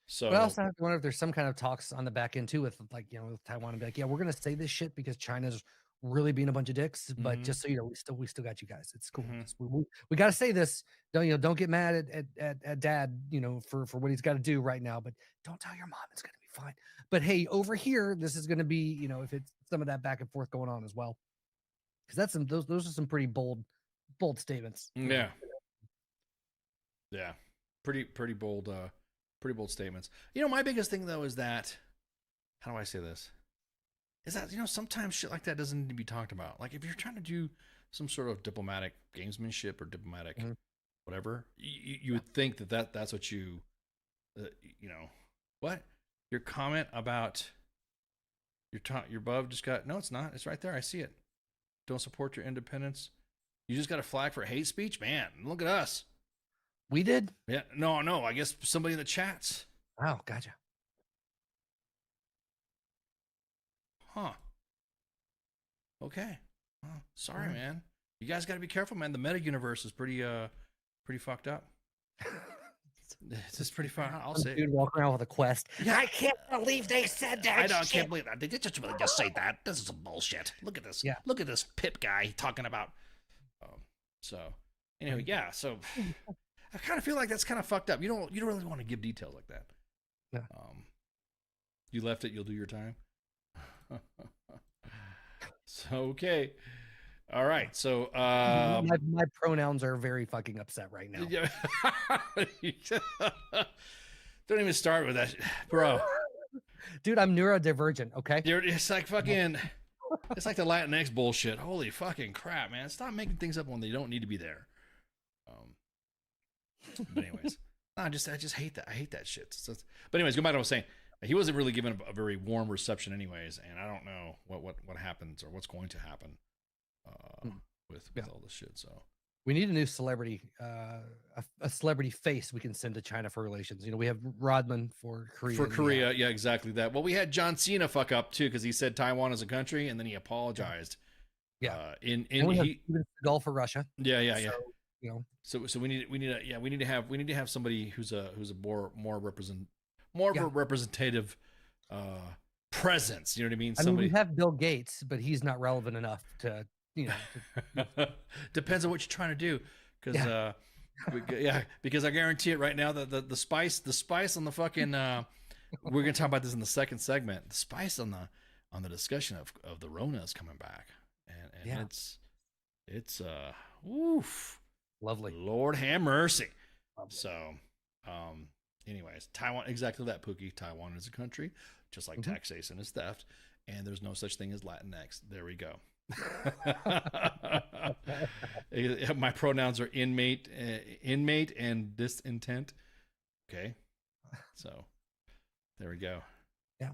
So, but I also have to wonder if there's some kind of talks on the back end too with, like, you know, with Taiwan and be like, yeah, we're gonna say this shit because China's really being a bunch of dicks, but just so you know, we still got you guys. It's cool. We got to say this. Don't get mad at dad, you know, for what he's got to do right now, but don't tell your mom. It's gonna be fine. But hey, over here, this is gonna be, you know, if it's some of that back and forth going on as well, because that's those are some pretty bold statements. Yeah. Pretty bold statements. You know, my biggest thing though is that, how do I say this? Is that, you know, sometimes shit like that doesn't need to be talked about. Like if you're trying to do some sort of diplomatic gamesmanship or diplomatic whatever, you would think that's what you know, what? Your comment about your bub just got, no, it's not. It's right there. I see it. Don't support your independence. You just got a flag for hate speech? Man, look at us. We did? Yeah. No. I guess somebody in the chats. Oh, gotcha. Huh. Okay. Oh, sorry, man. You guys got to be careful, man. The meta universe is pretty fucked up. It's just pretty fun. I'll say. Dude walking around with a quest. Yeah. I can't believe they said that. I can't believe that. They did just really just say that. This is some bullshit. Look at this. Yeah. Look at this Pip guy talking about. So, anyway, yeah. So, I kind of feel like that's kind of fucked up. You don't really want to give details like that. Yeah. You left it. You'll do your time. So okay. All right. So my pronouns are very fucking upset right now. Don't even start with that, bro. Dude, I'm neurodivergent. Okay. It's like fucking. It's like the Latinx bullshit. Holy fucking crap, man! Stop making things up when they don't need to be there. But anyways, I just hate that. I hate that shit. But anyways, go back to what I was saying. He wasn't really given a very warm reception, anyways, and I don't know what happens or what's going to happen with all this shit. So we need a new celebrity, a celebrity face we can send to China for relations. You know, we have Rodman for Korea. For Korea, yeah, exactly that. Well, we had John Cena fuck up too because he said Taiwan is a country, and then he apologized. Yeah. And we have Steven Seagal for Russia. Yeah. You know, so we need to have somebody who's a more of a representative presence. You know what I mean? I mean, we have Bill Gates, but he's not relevant enough to, you know. Depends on what you're trying to do, because because I guarantee it right now that the spice on the fucking we're gonna talk about this in the second segment. The spice on the discussion of the Rona is coming back, and it's oof, lovely. Lord have mercy. So anyways, Taiwan, exactly that, Pookie. Taiwan is a country, just like taxation is theft, and there's no such thing as Latinx. There we go. My pronouns are inmate and disintent. Okay, so there we go. Yeah.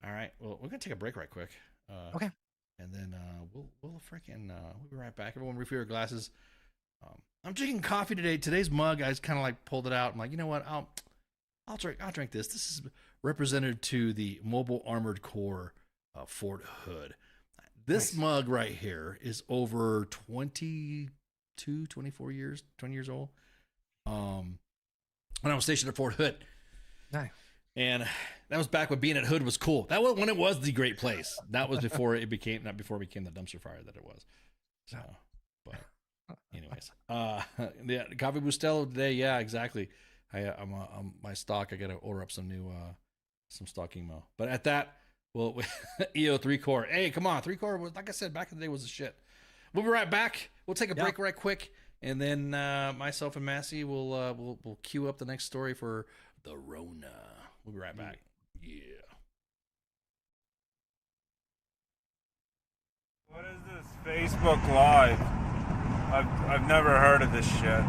All right. Well, we're gonna take a break right quick. Okay. And then we'll freaking we'll be right back. Everyone, refill your glasses. I'm drinking coffee today. Today's mug, I just kind of like pulled it out. I'm like, you know what? I'll drink this. This is represented to the Mobile Armored Corps Fort Hood. This mug right here is over 22, 24 years, 20 years old. When I was stationed at Fort Hood. Nice. And that was back when being at Hood was cool. That was when it was the great place. That was before it became, not before it became the dumpster fire that it was. So, but anyways, the Coffee Bustelo today. Yeah, exactly. I'm my stock. I got to order up some new, some stock emo. But at that, well, EO 3-core. Hey, come on. 3-core was, like I said, back in the day was the shit. We'll be right back. We'll take a break right quick. And then myself and Massey will queue up the next story for the Rona. We'll be right back. Yeah. What is this Facebook Live? I've never heard of this shit.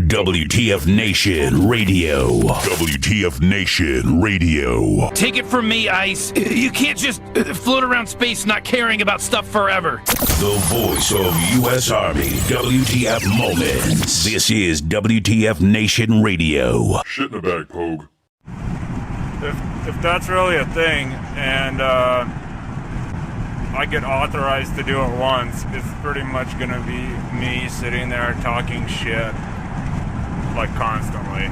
WTF Nation Radio. WTF Nation Radio. Take it from me, Ice. You can't just float around space not caring about stuff forever. The voice of U.S. Army. WTF Moments. This is WTF Nation Radio. Shit in the bag, Pogue. If that's really a thing, and I get authorized to do it once, it's pretty much gonna be me sitting there talking shit, like, constantly.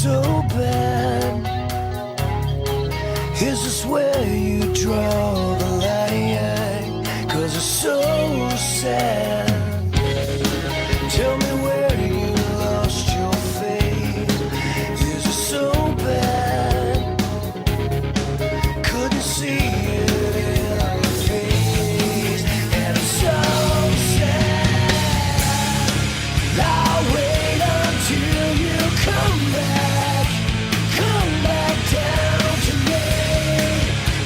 so bad? Is this where you draw the line? 'Cause it's so sad. Tell me where you lost your faith. Is it so bad? Couldn't see it in your face. And it's so sad. I'll wait until you come back. Come back down to me.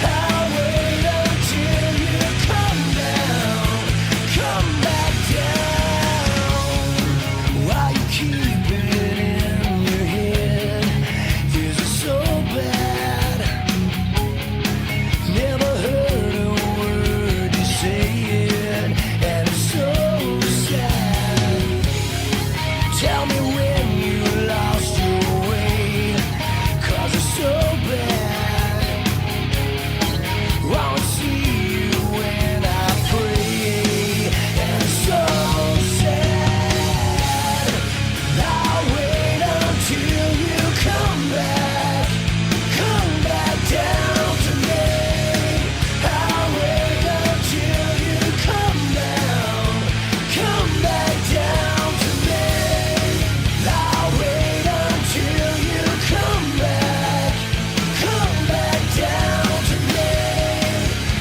I'll wait until you come down. Come back down. Why you keep it in your head? Is it so bad? Never heard a word you say it, and it's so sad. Tell me when you lost your way, 'cause it's so bad. Won't see you when I pray, and it's so sad. I'll wait until you come back down to me. I'll wait until you come back down to me. I'll wait until you come back down to me.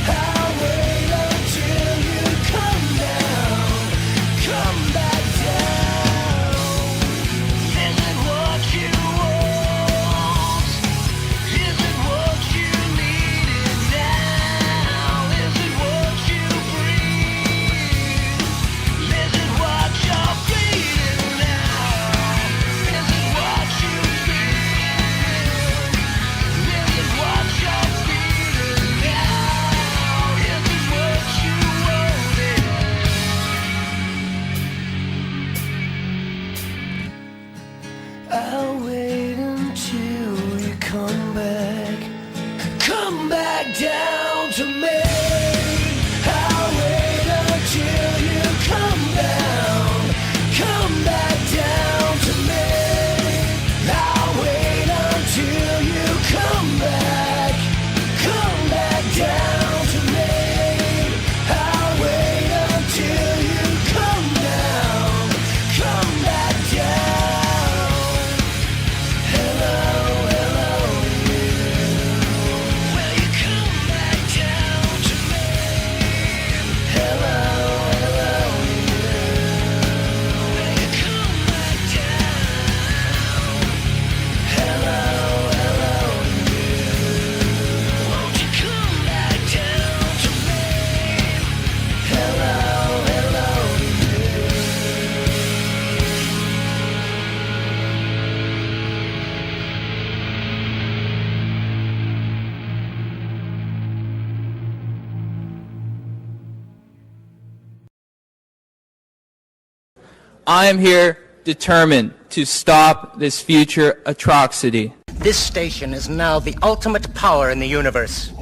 I'll wait until you come back down. Is it what you want? Is it what you needed now? Is it what you breathe? Is it what you're feeling now? Is it what you feel? Is it what you're feeling now? Is it what you wanted? I'll wait until you come back down to me. I'll wait until you come back down to me. I'll wait until you come back down to me. I'll wait until you come back down. Hello, hello, you. Will you come back down to me? Hello, hello, you. Will you come back down? Hello, hello, you. Won't you come back down to me? Hello, hello, you. I am here determined to stop this future atrocity. This station is now the ultimate power in the universe.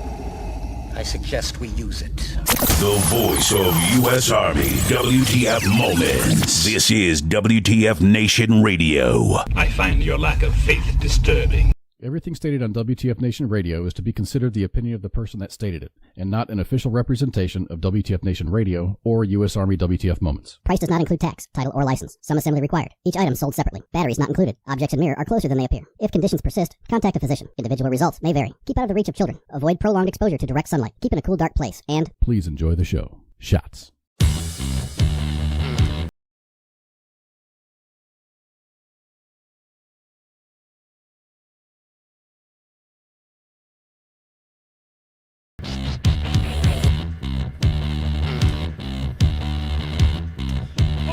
I suggest we use it. The voice of U.S. Army, WTF Moments. This is WTF Nation Radio. I find your lack of faith disturbing. Everything stated on WTF Nation Radio is to be considered the opinion of the person that stated it, and not an official representation of WTF Nation Radio or U.S. Army WTF Moments. Price does not include tax, title, or license. Some assembly required. Each item sold separately. Batteries not included. Objects in mirror are closer than they appear. If conditions persist, contact a physician. Individual results may vary. Keep out of the reach of children. Avoid prolonged exposure to direct sunlight. Keep in a cool, dark place. And Please enjoy the show. Shots.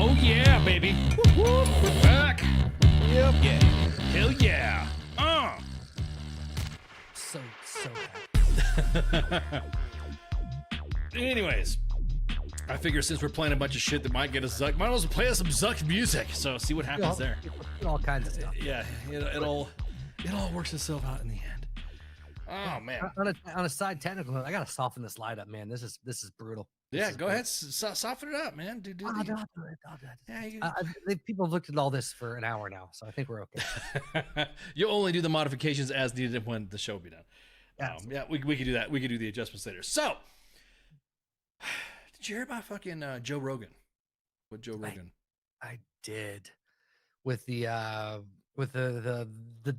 Oh yeah, baby. Woo-hoo, we're back. Yep. Yeah. Hell yeah. So Anyways, I figure since we're playing a bunch of shit that might get us Zuck, might as well play us some Zuck music. So see what happens there. All kinds of stuff. Yeah, it all works itself out in the end. Oh man. On a side technical note, I gotta soften this light up, man. This is brutal. Yeah, go ahead, soften it up, man. Do I'll do it. Yeah, people have looked at all this for an hour now, so I think we're okay. You'll only do the modifications as needed when the show be done. Yeah, we could do that. We could do the adjustments later. So, did you hear about fucking Joe Rogan? What Joe Rogan? I did with the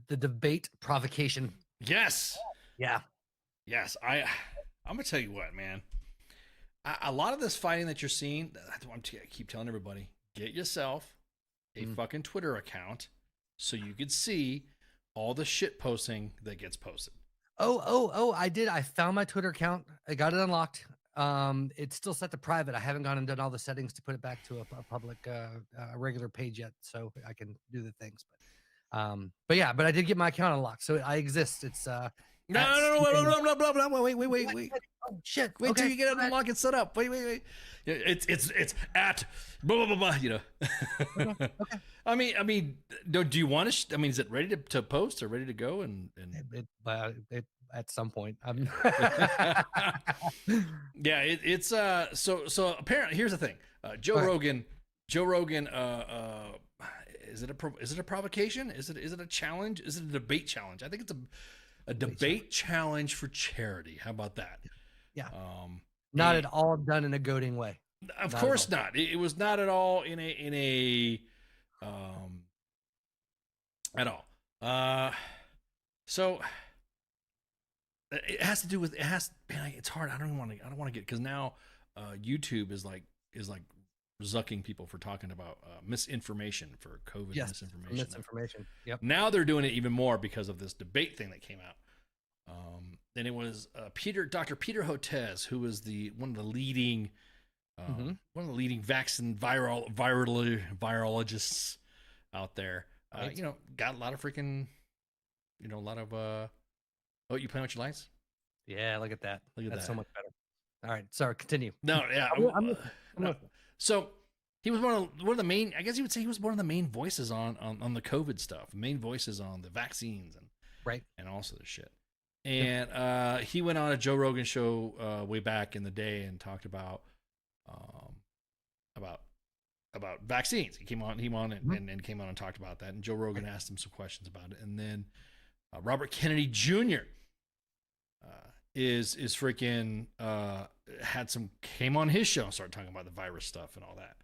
debate provocation. Yes. Yeah. Yes. I'm gonna tell you what, man. A lot of this fighting that you're seeing, I keep telling everybody, get yourself a fucking Twitter account so you could see all the shit posting that gets posted. Oh, I did. I found my Twitter account. I got it unlocked. It's still set to private. I haven't gone and done all the settings to put it back to a public, regular page yet, so I can do the things. But I did get my account unlocked, so I exist. It's No, wait. Oh shit! Wait till you get it unlocked and set up. Wait. It's at blah blah blah blah. You know. Okay. I mean, do you want to? I mean, is it ready to post or ready to go? And it at some point. Yeah, it's so apparently here's the thing. Joe Rogan. Is it a provocation? Is it a challenge? Is it a debate challenge? I think it's a debate challenge for charity. How about that? Yeah. Not at all done in a goading way. Of course not. It was not at all in a at all. So it has to do with man, it's hard. I don't want to get, because now YouTube is like zucking people for talking about misinformation, for COVID misinformation. Yep. Now they're doing it even more because of this debate thing that came out. And it was Dr. Peter Hotez, who was one of the leading vaccine virologists out there. Right. Got a lot of freaking, a lot of oh, you playing with your lights? Yeah, look at that. Look at That's that. so much better. All right, sorry, continue. No, yeah. I'm So he was one of the main, I guess you would say he was one of the main voices on the COVID stuff, main voices on the vaccines and also the shit. And he went on a Joe Rogan show way back in the day and talked about vaccines. He came on and came on and talked about that. And Joe Rogan asked him some questions about it. And then Robert Kennedy Jr. is freaking came on his show and started talking about the virus stuff and all that.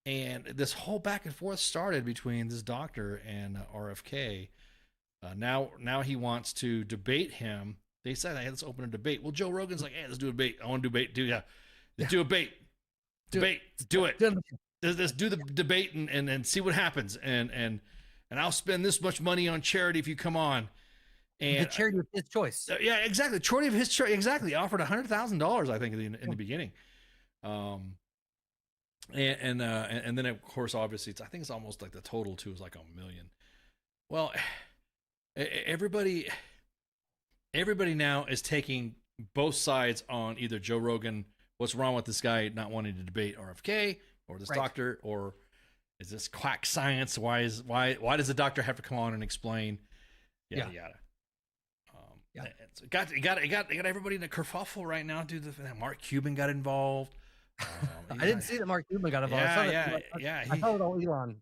And this whole back and forth started between this doctor and RFK. Now he wants to debate him. They said, hey, let's open a debate. Well, Joe Rogan's like, hey, let's do a debate. I want to debate. Let's do a debate. Do it. Let's do the debate and see what happens. And I'll spend this much money on charity if you come on. And the charity of his choice. Yeah, exactly. Charity of his choice. Exactly. Offered $100,000, I think, in the beginning. And then of course, obviously, I think it's almost like the total too is like $1 million. Well, everybody now is taking both sides on either Joe Rogan, what's wrong with this guy not wanting to debate RFK, or this doctor, or is this quack science? Why does the doctor have to come on and explain? Yada. Yeah. So got everybody in a kerfuffle right now, dude. Mark Cuban got involved. I didn't see that Mark Cuban got involved. Yeah. I thought all Elon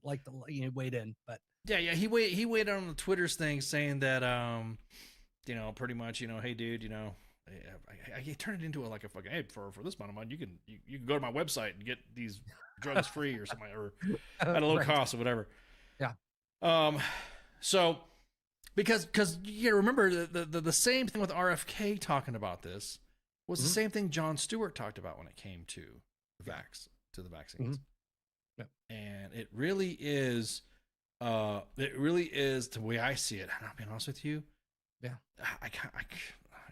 weighed in, but yeah. He weighed on the Twitter's thing, saying that pretty much, hey, dude, I turned it into a fucking, hey, for this amount of money, you can go to my website and get these drugs free or something, or at a low cost or whatever. Yeah. So. Because you gotta remember the same thing with RFK talking about this was the same thing Jon Stewart talked about when it came to the vaccines. And it really is the way I see it. And I'll be honest with you. Yeah. I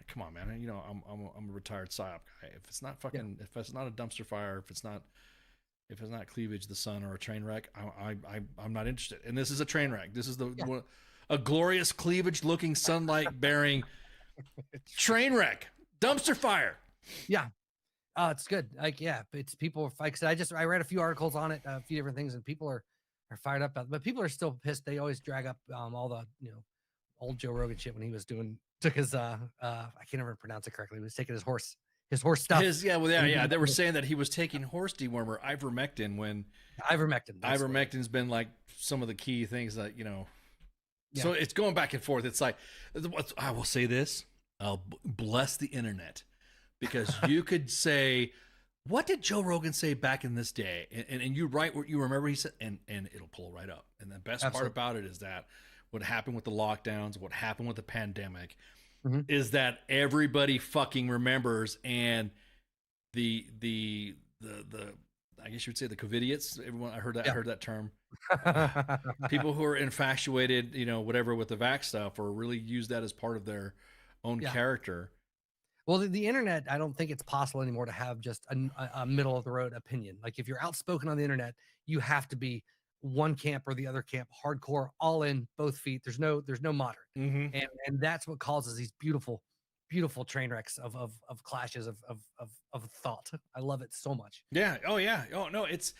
come on, man. I'm a retired PSYOP guy. If it's not if it's not a dumpster fire, if it's not Cleavage the Sun or a train wreck, I'm not interested. And this is a train wreck. This is a glorious cleavage-looking, sunlight-bearing train wreck, dumpster fire. Yeah, it's good. It's people. Like I said, I read a few articles on it, a few different things, and people are fired up. But people are still pissed. They always drag up all the old Joe Rogan shit when he was took his I can't ever pronounce it correctly. He was taking his horse stuff. They were saying that he was taking horse dewormer ivermectin when ivermectin's been like some of the key things that. So it's going back and forth. It's like, I will say this. bless the internet, because you could say, what did Joe Rogan say back in this day? And you write what you remember he said, and it'll pull right up. And the best part about it is that what happened with the lockdowns, what happened with the pandemic, is that everybody fucking remembers. And the I guess you would say the COVIDiots. Everyone, I heard that term. People who are infatuated, whatever, with the vax stuff, or really use that as part of their own character. Well, the internet, I don't think it's possible anymore to have just a middle of the road opinion. Like, if you're outspoken on the internet, you have to be one camp or the other camp, hardcore, all in, both feet. There's no moderate. And that's what causes these beautiful train wrecks of clashes of thought. I love it so much. Yeah. Oh yeah. Oh no. It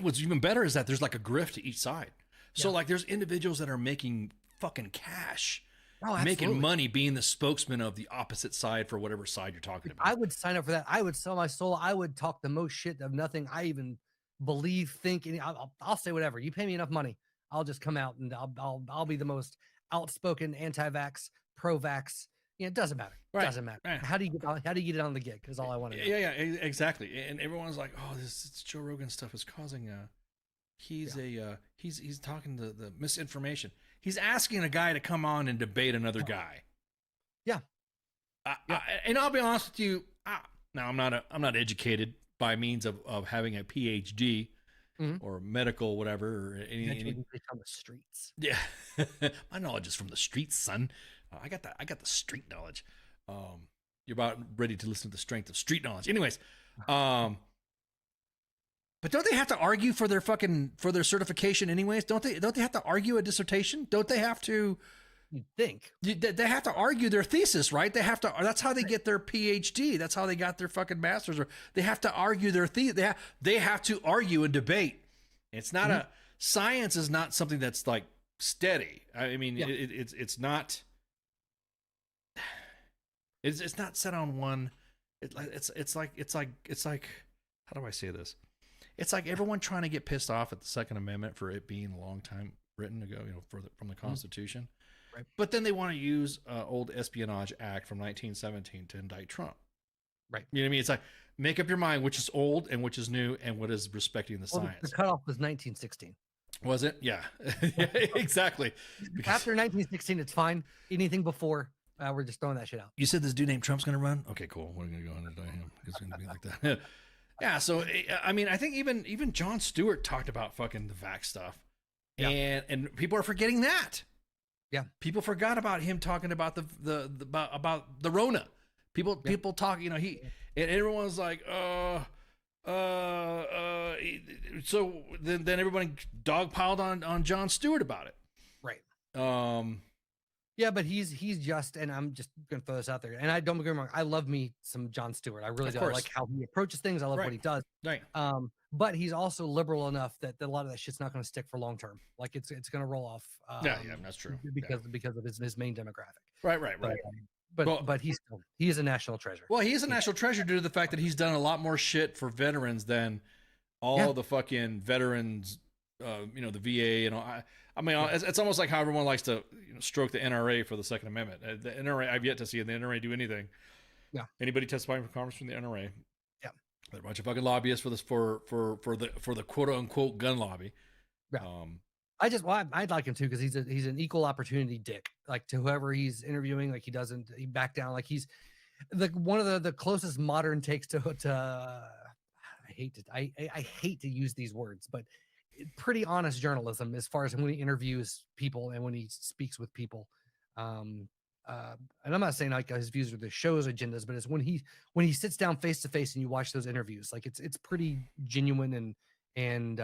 what's even better is that there's like a grift to each side. So like there's individuals that are making fucking cash, making money being the spokesman of the opposite side for whatever side you're talking about. I would sign up for that. I would sell my soul. I would talk the most shit of nothing I even believe, think, and I'll say whatever. You pay me enough money, I'll just come out and I'll be the most outspoken anti-vax, pro-vax. It doesn't matter. It doesn't matter. Right. How do you get it on the gig? Is all I want to know. Yeah, exactly. And everyone's like, "Oh, this Joe Rogan stuff is causing he's talking the misinformation. He's asking a guy to come on and debate another guy." Yeah. And I'll be honest with you. Now I'm not educated by means of having a PhD or medical whatever or any on the streets. Yeah, my knowledge is from the streets, son. I got the street knowledge. You're about ready to listen to the strength of street knowledge. Anyways, but don't they have to argue for their certification anyways? Don't they have to argue a dissertation? Don't they have to? You'd think they have to argue their thesis, right? They have to. That's how they get their PhD. That's how they got their fucking master's. Or they have to argue their thesis. They have to argue and debate. It's not science is not something that's like steady. I mean, it's not. It's not set on one. It's like how do I say this? It's like everyone trying to get pissed off at the Second Amendment for it being a long time written ago, from the Constitution. Right. But then they want to use old Espionage Act from 1917 to indict Trump. Right. You know what I mean? It's like, make up your mind which is old and which is new and what is respecting the science. The cutoff was 1916. Was it? Yeah. Exactly. After 1916, it's fine. Anything before, we're just throwing that shit out. You said this dude named Trump's going to run? Okay, cool. We're going to go and indict him. It's going to be like that. Yeah. So, I mean, I think even Jon Stewart talked about fucking the vax stuff. Yeah. And people are forgetting that. Yeah. People forgot about him talking about about the Rona. People talk, and everyone's like, so then everybody dogpiled on Jon Stewart about it. Right. Yeah, but he's just, and I'm just gonna throw this out there, and I don't get me wrong, I love me some Jon Stewart. I really do. I like how he approaches things. I love what he does. Right. But he's also liberal enough that a lot of that shit's not going to stick for long term. Like it's going to roll off. Yeah, that's true. Because of his main demographic. Right. But he is a national treasure. Well, he is a national treasure due to the fact that he's done a lot more shit for veterans than all the fucking veterans. The VA and all. I mean, it's almost like how everyone likes to stroke the NRA for the Second Amendment. The NRA, I've yet to see the NRA do anything. Yeah. Anybody testifying for Congress from the NRA? Yeah. They're a bunch of fucking lobbyists for this for the quote unquote gun lobby. Yeah. I'd like him too because he's an equal opportunity dick. Like to whoever he's interviewing, like he back down. Like he's one of the closest modern takes to I hate to use these words, but pretty honest journalism as far as when he interviews people and when he speaks with people. And I'm not saying like his views are the show's agendas, but it's when he sits down face to face and you watch those interviews, like it's pretty genuine and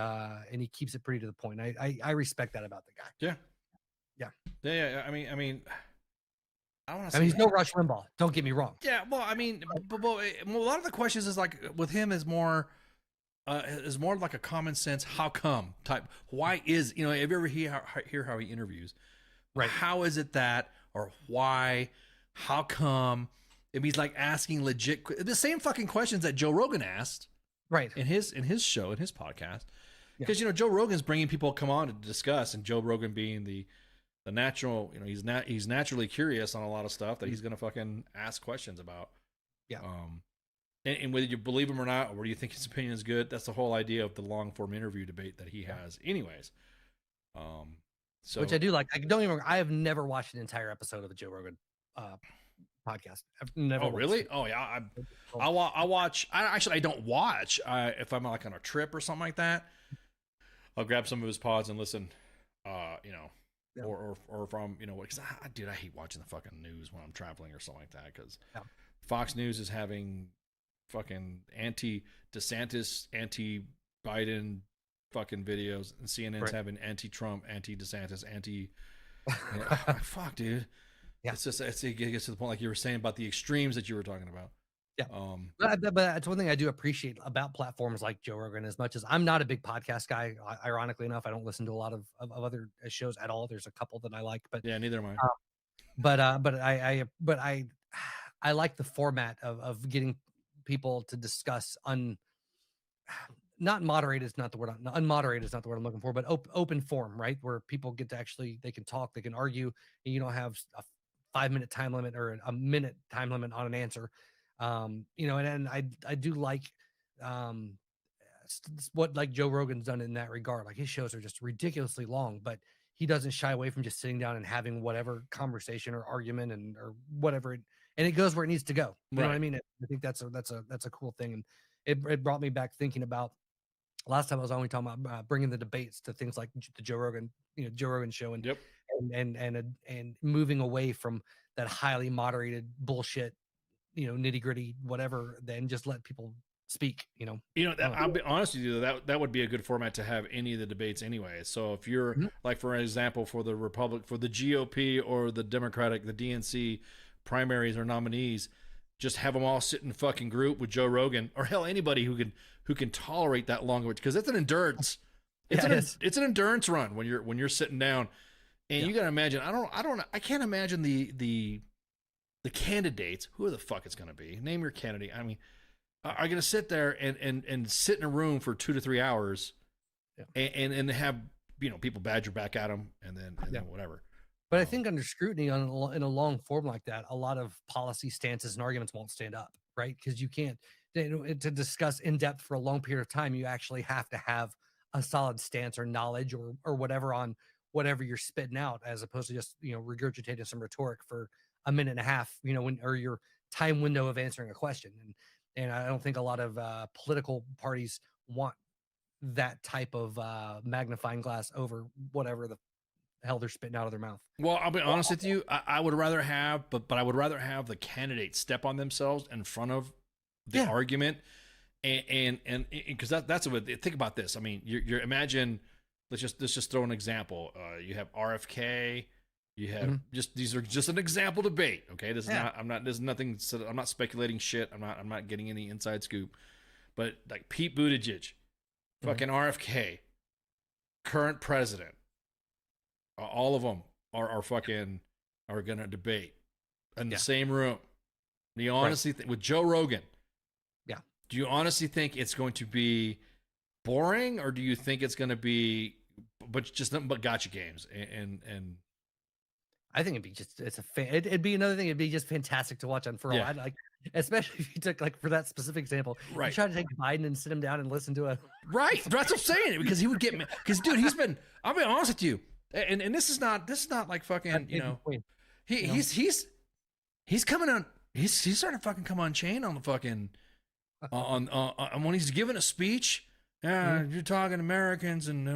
he keeps it pretty to the point. I respect that about the guy. Yeah. I mean, he's no Rush Limbaugh. Don't get me wrong. Yeah. Well, I mean, but a lot of the questions is like with him is more like a common sense, how come type. Why is, have you ever hear how he interviews? Right. How is it that, or why, how come? If he's like asking legit, the same fucking questions that Joe Rogan asked. Right. In his show, in his podcast. Because, Joe Rogan's bringing people come on to discuss, and Joe Rogan being the the natural, you know, he's naturally curious on a lot of stuff that he's gonna fucking ask questions about. Yeah. And whether you believe him or not, or whether you think his opinion is good, that's the whole idea of the long form interview debate that he has. Anyways, so which I do like. I have never watched an entire episode of the Joe Rogan podcast. I've never. Oh, watched really? it. Oh, yeah. I watch. I don't watch. If I'm like on a trip or something like that, I'll grab some of his pods and listen. You know, Yeah. or from, you know, because dude, I hate watching the fucking news when I'm traveling or something like that, because Fox News is having fucking anti-DeSantis, anti-Biden fucking videos, and CNN's having anti-Trump, anti-DeSantis, fuck, dude. Yeah. It's just, it gets to the point, like you were saying, about the extremes that you were talking about. Yeah. But that's one thing I do appreciate about platforms like Joe Rogan. As much as I'm not a big podcast guy, ironically enough, I don't listen to a lot of other shows at all. There's a couple that I like, but yeah, neither am I. But I like the format of getting people to discuss not moderated is not the word. Unmoderated is not the word I'm looking for, but open forum, right? Where people get to actually, they can talk, they can argue, and you don't have a 5-minute time limit or a minute time limit on an answer. You know, and I do like what like Joe Rogan's done in that regard. Like his shows are just ridiculously long, but he doesn't shy away from just sitting down and having whatever conversation or argument or whatever, and it goes where it needs to go. You know what I mean? I think that's a cool thing, and it brought me back thinking about last time I was only talking about bringing the debates to things like the Joe Rogan, Joe Rogan show, and moving away from that highly moderated bullshit, nitty gritty, whatever, then just let people speak, I'll be honest with you, that would be a good format to have any of the debates anyway. So if you're like, for example, for the GOP or the Democratic, the DNC primaries or nominees, just have them all sit in a fucking group with Joe Rogan, or hell, anybody who can tolerate that long, because it's an endurance. It's an endurance run when you're sitting down, and you got to imagine. I can't imagine the candidates. Who the fuck it's going to be? Name your candidate. I mean, are going to sit there and sit in a room for 2 to 3 hours, and have people badger back at them, and then whatever. But I think under scrutiny in a long form like that, a lot of policy stances and arguments won't stand up, right? Because you can't, to discuss in depth for a long period of time, you actually have to have a solid stance or knowledge or whatever on whatever you're spitting out, as opposed to just regurgitating some rhetoric for a minute and a half, or your time window of answering a question. And I don't think a lot of political parties want that type of magnifying glass over whatever the hell they're spitting out of their mouth. Well, I'll be honest with you. I would rather have, but I would rather have the candidate step on themselves in front of the argument, and because that's what, think about this. I mean, you're imagine. Let's just throw an example. You have RFK. You have these are just an example debate. Okay, this is not. I'm not. There's nothing. I'm not speculating shit. I'm not getting any inside scoop. But like Pete Buttigieg, fucking RFK, current president. All of them are gonna debate in the same room. Do you honestly think with Joe Rogan? Yeah. Do you honestly think it's going to be boring, or do you think it's going to be just nothing but gotcha games? And I think it'd be another thing. It'd be just fantastic to watch unfurl. Yeah. I'd like, especially if you took, like, for that specific example, you try to take Biden and sit him down and listen to a that's what I'm saying, because he would get me. Because dude, I'll be honest with you. And this is not like fucking, he's coming on, he's starting to fucking come on chain on the fucking on when he's giving a speech. You're talking Americans and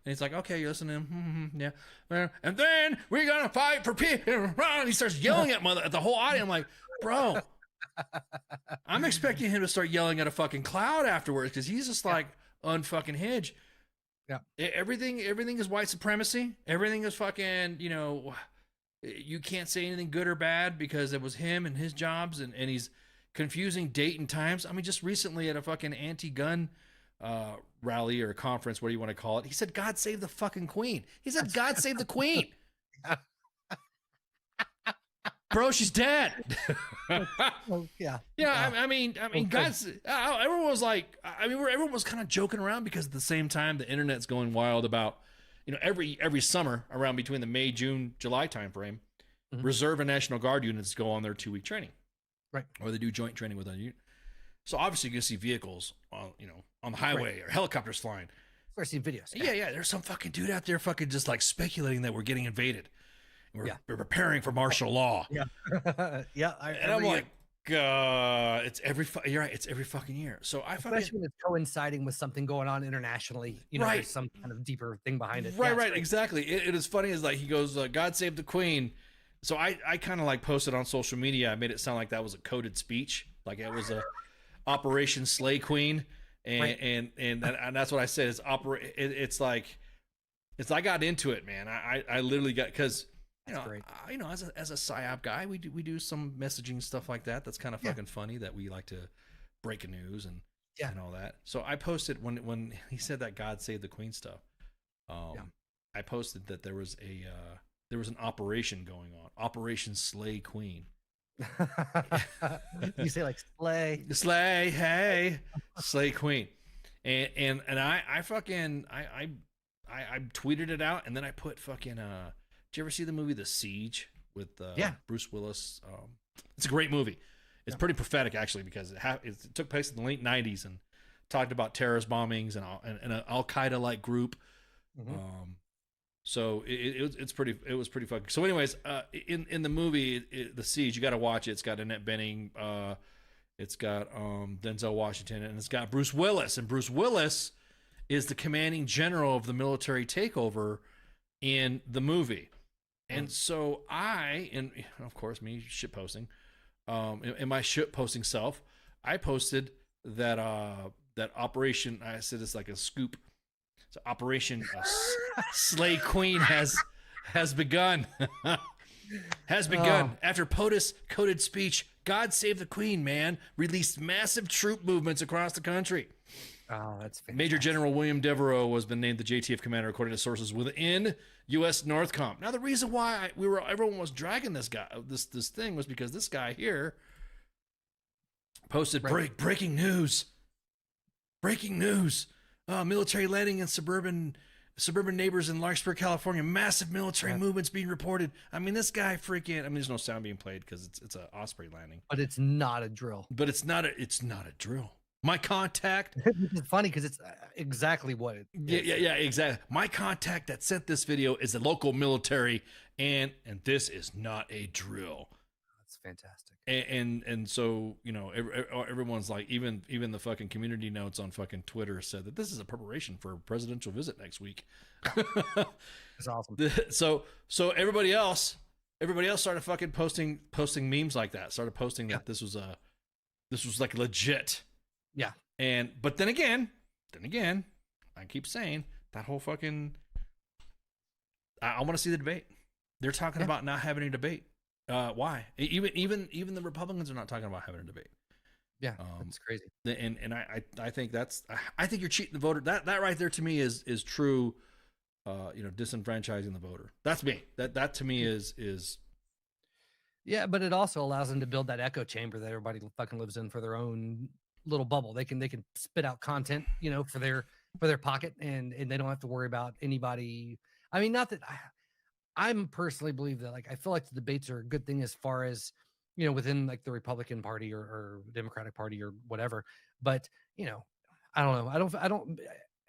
he's like, okay, you listen to him, and then we're gonna fight for peace. And he starts yelling at the whole audience. I'm like, bro, I'm expecting him to start yelling at a fucking cloud afterwards, because he's just like unfucking hinge. Yeah. Everything is white supremacy. Everything is fucking, you can't say anything good or bad because it was him and his jobs, and he's confusing date and times. I mean, just recently at a fucking anti-gun rally or conference, what do you want to call it? He said, God save the fucking queen. He said, God save the queen. Bro, she's dead. Yeah. I mean, God's. Everyone was like, everyone was kind of joking around, because at the same time, the internet's going wild about, every summer around between the May, June, July timeframe, Reserve and National Guard units go on their 2-week training. Right. Or they do joint training with a unit. So obviously you can see vehicles on the highway or helicopters flying. Or see videos. Yeah. There's some fucking dude out there fucking just like speculating that we're getting invaded. We're preparing for martial law. Yeah. I'm like, you're right. It's every fucking year. So especially when it's coinciding with something going on internationally, there's some kind of deeper thing behind it. Right. Exactly. It is funny as like, he goes, God save the Queen. So I kind of like posted on social media. I made it sound like that was a coded speech. Like it was a Operation Slay Queen. And that's what I said. It's like I got into it, man. I literally got, cause as a PSYOP guy, we do some messaging stuff like that. That's kind of fucking funny that we like to break news and all that. So I posted when he said that God save the Queen stuff. I posted that there was an operation going on, Operation Slay Queen. You say like slay, hey, Slay Queen, and I tweeted it out, and then I put fucking did you ever see the movie The Siege with Bruce Willis? It's a great movie. It's pretty prophetic actually, because it took place in the late 90s and talked about terrorist bombings and an Al-Qaeda like group. So it was pretty fucking. So anyways, in the movie The Siege, you got to watch it. It's got Annette Bening, it's got Denzel Washington, and it's got Bruce Willis. And Bruce Willis is the commanding general of the military takeover in the movie. And so and of course me shit posting, in my shit posting self, I posted that Operation. I said it's like a scoop. So Operation Slay Queen has begun. After POTUS coded speech, God save the Queen, man, released massive troop movements across the country. Oh, that's fantastic. Major General William Devereaux has been named the JTF commander, according to sources within U.S. Northcom. Now, the reason why everyone was dragging this guy, this thing, was because this guy here posted breaking news. Breaking news. Military landing in suburban neighbors in Larkspur, California. Massive military movements being reported. I mean, this guy freaking. I mean, there's no sound being played because it's a Osprey landing. But it's not a drill. But it's not a drill. My contact. It's funny because it's exactly what it is. Yeah, exactly. My contact that sent this video is the local military, and this is not a drill. That's fantastic. And so everyone's like, even the fucking community notes on fucking Twitter said that this is a preparation for a presidential visit next week. That's awesome. So everybody else started fucking posting memes like that. Started posting that this was like legit. Yeah. But then again, I keep saying that whole fucking. I want to see the debate. They're talking about not having a debate. Why? Even the Republicans are not talking about having a debate. Yeah, that's crazy. And I think I think you're cheating the voter. That right there to me is true. Disenfranchising the voter. That's me. That to me is. Yeah, but it also allows them to build that echo chamber that everybody fucking lives in for their own little bubble. They can spit out content, for their pocket, and they don't have to worry about anybody. I mean, not that I'm personally believe that, like, I feel like the debates are a good thing as far as, within like the Republican Party or Democratic Party or whatever. But, I don't know. I don't.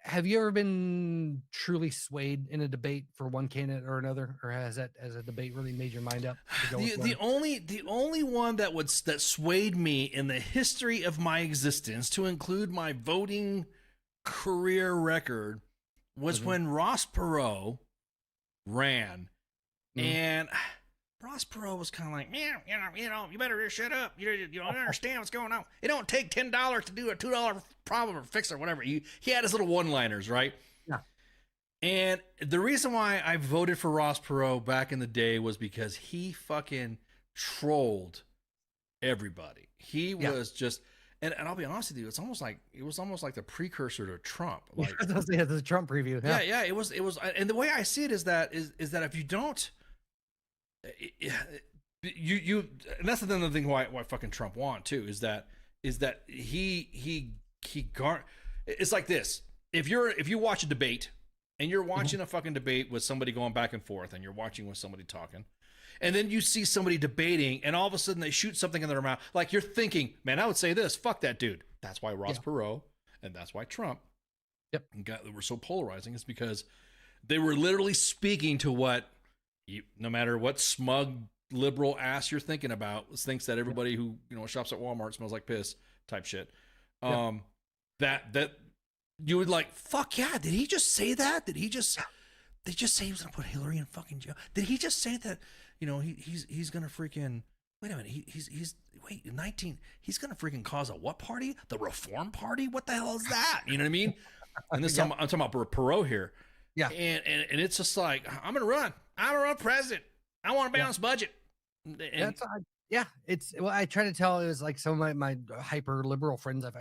Have you ever been truly swayed in a debate for one candidate or another, or has a debate really made your mind up? The only one that swayed me in the history of my existence, to include my voting career record, was when Ross Perot ran. And Ross Perot was kind of like, you better just shut up. You don't understand what's going on. It don't take $10 to do a $2 problem or fix or whatever. He had his little one-liners, right? Yeah. And the reason why I voted for Ross Perot back in the day was because he fucking trolled everybody. He was just, and I'll be honest with you, it was almost like the precursor to Trump. Like, yeah, the Trump preview. Yeah. It was, and the way I see it is that if you don't. You and that's the thing why fucking Trump won too is that he it's like this. If you watch a debate and you're watching a fucking debate with somebody going back and forth, and you're watching with somebody talking, and then you see somebody debating, and all of a sudden they shoot something in their mouth, like you're thinking, man, I would say this, fuck that dude. That's why Ross Perot, and that's why Trump were so polarizing, is because they were literally speaking to what, no matter what smug liberal ass you're thinking about, thinks that everybody who, you know, shops at Walmart smells like piss type shit. That you would like, fuck yeah, did he just say that? Did he just say he was gonna put Hillary in fucking jail? Did he just say that, you know, he's gonna freaking, wait a minute, he's 19, he's gonna freaking cause a what party? The Reform Party? What the hell is that? You know what I mean? And this I'm talking about Perot here. Yeah. And it's just like, I'm gonna run president. I want a balanced budget. And it's, well, I try to tell, it was like some of my hyper liberal friends. I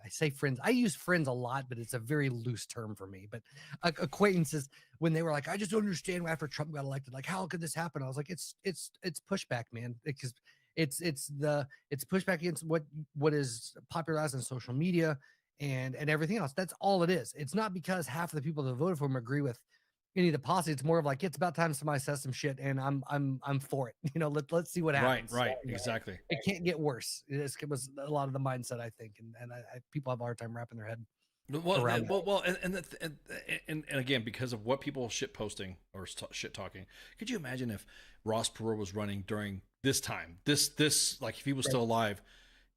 say friends. I use friends a lot, but it's a very loose term for me. But acquaintances, when they were like, I just don't understand why after Trump got elected, like, how could this happen? I was like, it's pushback, man, because it's pushback against what is popularized on social media and everything else. That's all it is. It's not because half of the people that voted for him agree with any of the policy. It's more of like, it's about time somebody says some shit, and I'm for it. You know, let's see what happens. Right, exactly. It can't get worse. It was a lot of the mindset, I think, and I people have a hard time wrapping their head around that. And again, because of what people shit posting or shit talking, could you imagine if Ross Perot was running during this time, this like if he was still alive,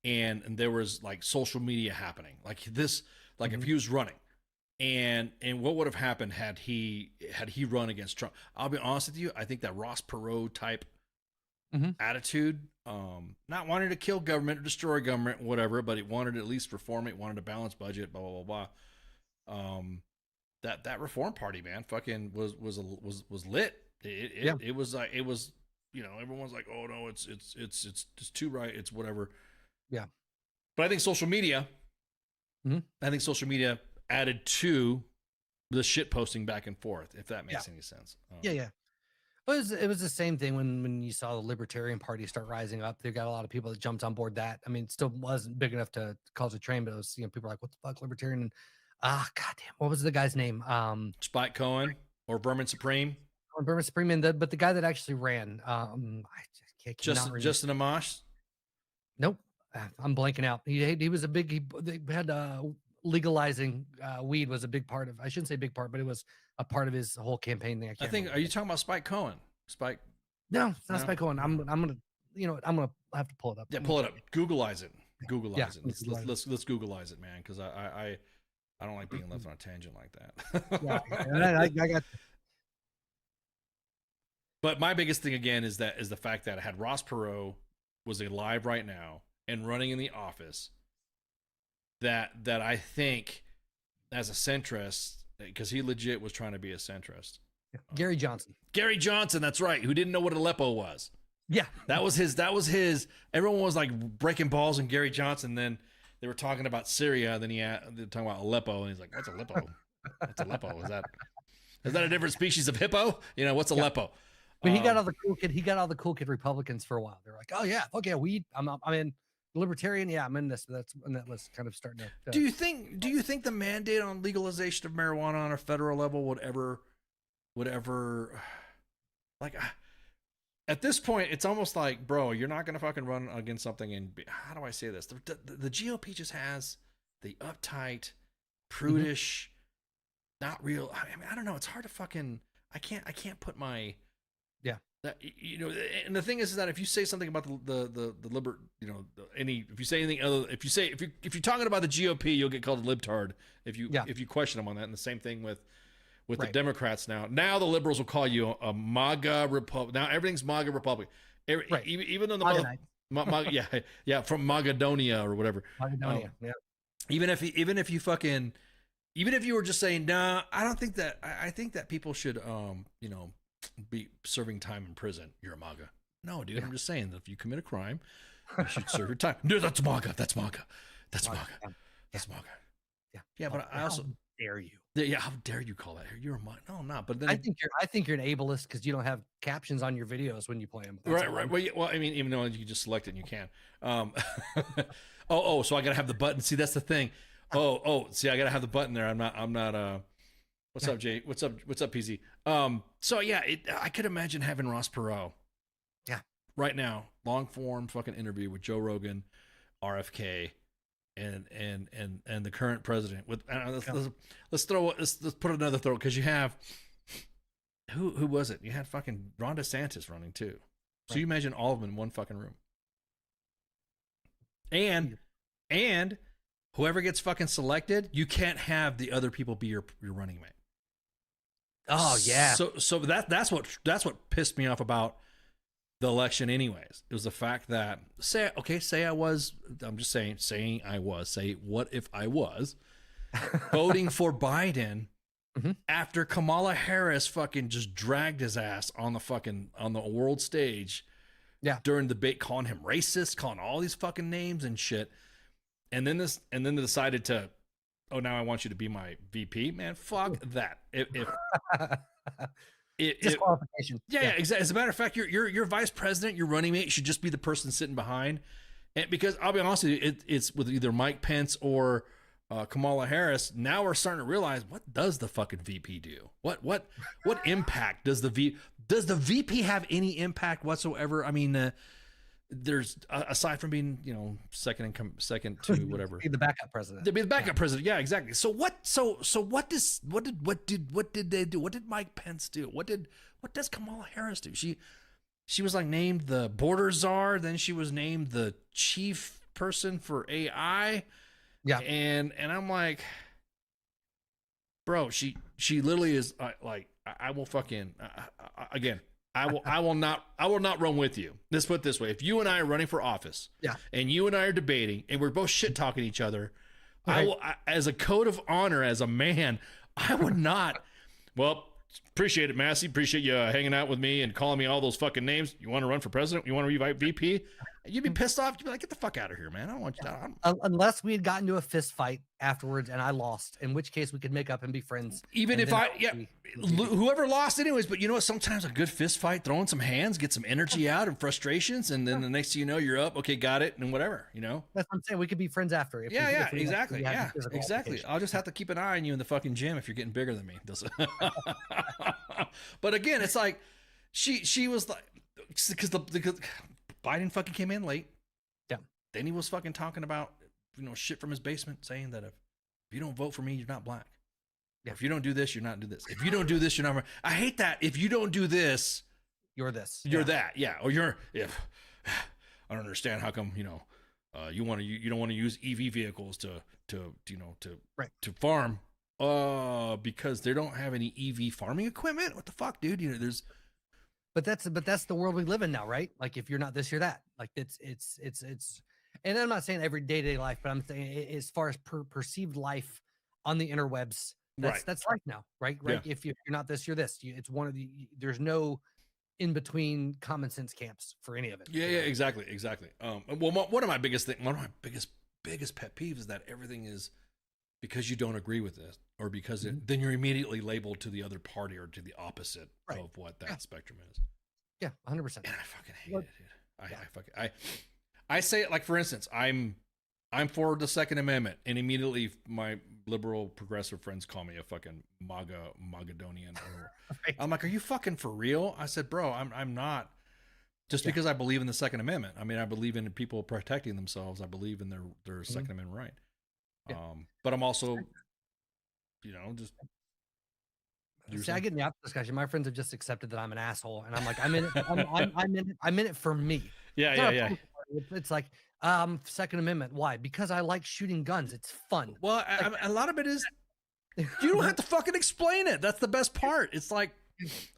and there was like social media happening like this, like if he was running. And what would have happened had he run against Trump? I'll be honest with you. I think that Ross Perot type attitude, not wanting to kill government or destroy government, whatever, but he wanted to at least reform it, wanted a balanced budget, blah blah blah blah. That Reform Party, man, fucking was lit. It was like, it was, you know, everyone's like, oh no, it's too right, it's whatever. Yeah. But I think social media. Added to the shit posting back and forth, if that makes any sense. Yeah. It was the same thing when you saw the Libertarian Party start rising up. They got a lot of people that jumped on board that. I mean, it still wasn't big enough to cause a train, but it was, you know, people were like, what the fuck, Libertarian? And goddamn, what was the guy's name? Spike Cohen or Berman Supreme? Berman Supreme, but the guy that actually ran, I cannot remember. Justin Amash? Nope, I'm blanking out. He was a big. They had legalizing weed was a big part of, I shouldn't say big part, but it was a part of his whole campaign thing. I think, are you talking about Spike Cohen? No, it's not Spike Cohen. I'm gonna, you know, I'm gonna have to pull it up. Yeah, pull it up. Googleize it. Googleize it. Let's Googleize it, man, because I don't like being left on a tangent like that. I got. But my biggest thing again is the fact that had Ross Perot was alive right now and running in the office, that I think as a centrist, because he legit was trying to be a centrist. Gary Johnson. Gary Johnson, that's right, who didn't know what Aleppo was. Yeah. That was his. Everyone was like breaking balls in Gary Johnson. Then they were talking about Syria. Then they're talking about Aleppo, and he's like, "What's Aleppo? What's Aleppo? Is that a different species of hippo? You know, what's Aleppo?" But he got all the cool kid. He got all the cool kid Republicans for a while. They're like, "Oh yeah, fuck yeah, weed. I'm in." Libertarian, yeah, I'm in this. That's when that list kind of starting to. Do you think the mandate on legalization of marijuana on a federal level would ever, like, at this point, it's almost like, bro, you're not gonna fucking run against something. And how do I say this? The GOP just has the uptight, prudish, not real. I mean, I don't know. It's hard to fucking. I can't put my. You know, and the thing is that if you say something about the you know, if you say anything other, if you're talking about the GOP, you'll get called a libtard if you question them on that. And the same thing with the Democrats now. Now the liberals will call you a MAGA Republic. Now everything's MAGA Republic. Even though the from Magadonia or whatever. Magadonia, Even if you were just saying, nah, I don't think that. I think that people should you know, be serving time in prison. You're a MAGA. No, dude, I'm just saying that if you commit a crime, you should serve your time. No, that's MAGA. That's MAGA. That's MAGA. That's MAGA. Yeah, but I also, how dare you? Yeah, how dare you call that? You're a MAGA. No, I'm not. But then I think you're an ableist because you don't have captions on your videos when you play them. Right. Well, I mean, even though you can just select it and you can. So I gotta have the button. See, that's the thing. See, I gotta have the button there. I'm not What's up, Jay? What's up, PZ? So yeah, I could imagine having Ross Perot. Yeah. Right now, long form fucking interview with Joe Rogan, RFK, and the current president. With let's put another throw, because you have who was it? You had fucking Ron DeSantis running too. So you imagine all of them in one fucking room. And whoever gets fucking selected, you can't have the other people be your running mate. Oh yeah. So that's what pissed me off about the election anyways. It was the fact that say I was what if I was voting for Biden after Kamala Harris fucking just dragged his ass on the world stage during the debate, calling him racist, calling all these fucking names and shit. And then they decided to, oh, now I want you to be my VP. Man, fuck that. Disqualification. Yeah, exactly. As a matter of fact, your vice president, your running mate should just be the person sitting behind. And because I'll be honest with you, it's with either Mike Pence or Kamala Harris. Now we're starting to realize, what does the fucking VP do? What impact does the VP have any impact whatsoever? I mean, there's aside from being, second to whatever, be the backup president. To be the backup president, yeah, exactly. So what did they do? What did Mike Pence do? What does Kamala Harris do? She was like named the border czar, then she was named the chief person for AI. Yeah, and I'm like, bro, she literally is like, I will fucking again. I will not run with you. Let's put it this way. If you and I are running for office, and you and I are debating, and we're both shit talking each other, I will, as a code of honor, as a man, I would not. Well, appreciate it, Massey. Appreciate you hanging out with me and calling me all those fucking names. You want to run for president? You want to be VP? You'd be pissed off. You'd be like, get the fuck out of here, man. I don't want you to. Unless we had gotten into a fist fight afterwards and I lost, in which case we could make up and be friends. Even if whoever lost anyways, but you know what? Sometimes a good fist fight, throwing some hands, get some energy out and frustrations, and then the next thing you know, you're up. Okay, got it, and whatever, That's what I'm saying. We could be friends after. Exactly. Exactly. I'll just have to keep an eye on you in the fucking gym if you're getting bigger than me. But again, it's like she was like, because the Biden fucking came in late. Yeah. Then he was fucking talking about, shit from his basement, saying that if you don't vote for me, you're not black. Yeah. If you don't do this, you're not do this. If you don't do this, you're not. I hate that. If you don't do this, you're this. You're that. Yeah. Or you're. If I don't understand how come you don't want to use EV vehicles to farm. Because they don't have any EV farming equipment. What the fuck, dude? There's. But that's the world we live in now, right? Like, if you're not this, you're that. Like, it's, and I'm not saying every day-to-day life, but I'm saying as far as perceived life on the interwebs, that's life now, right? Right. Yeah. If you're not this, you're this. It's one of there's no in between common sense camps for any of it. Yeah, exactly. Well, one of my biggest pet peeves is that everything is because you don't agree with this, or because then you're immediately labeled to the other party or to the opposite of what that spectrum is. Yeah, 100%. And I fucking hate it, dude. I say it, like, for instance, I'm for the Second Amendment, and immediately my liberal progressive friends call me a fucking Magadonian. I'm like, are you fucking for real? I said, bro, I'm not. Just because I believe in the Second Amendment. I mean, I believe in people protecting themselves. I believe in their Second Amendment right. Yeah. But I'm also, just. See, I get in the opposite discussion. My friends have just accepted that I'm an asshole, and I'm like, I'm in it. I'm in it for me. Yeah. It's like, Second Amendment. Why? Because I like shooting guns. It's fun. Well, a lot of it is. You don't have to fucking explain it. That's the best part. It's like,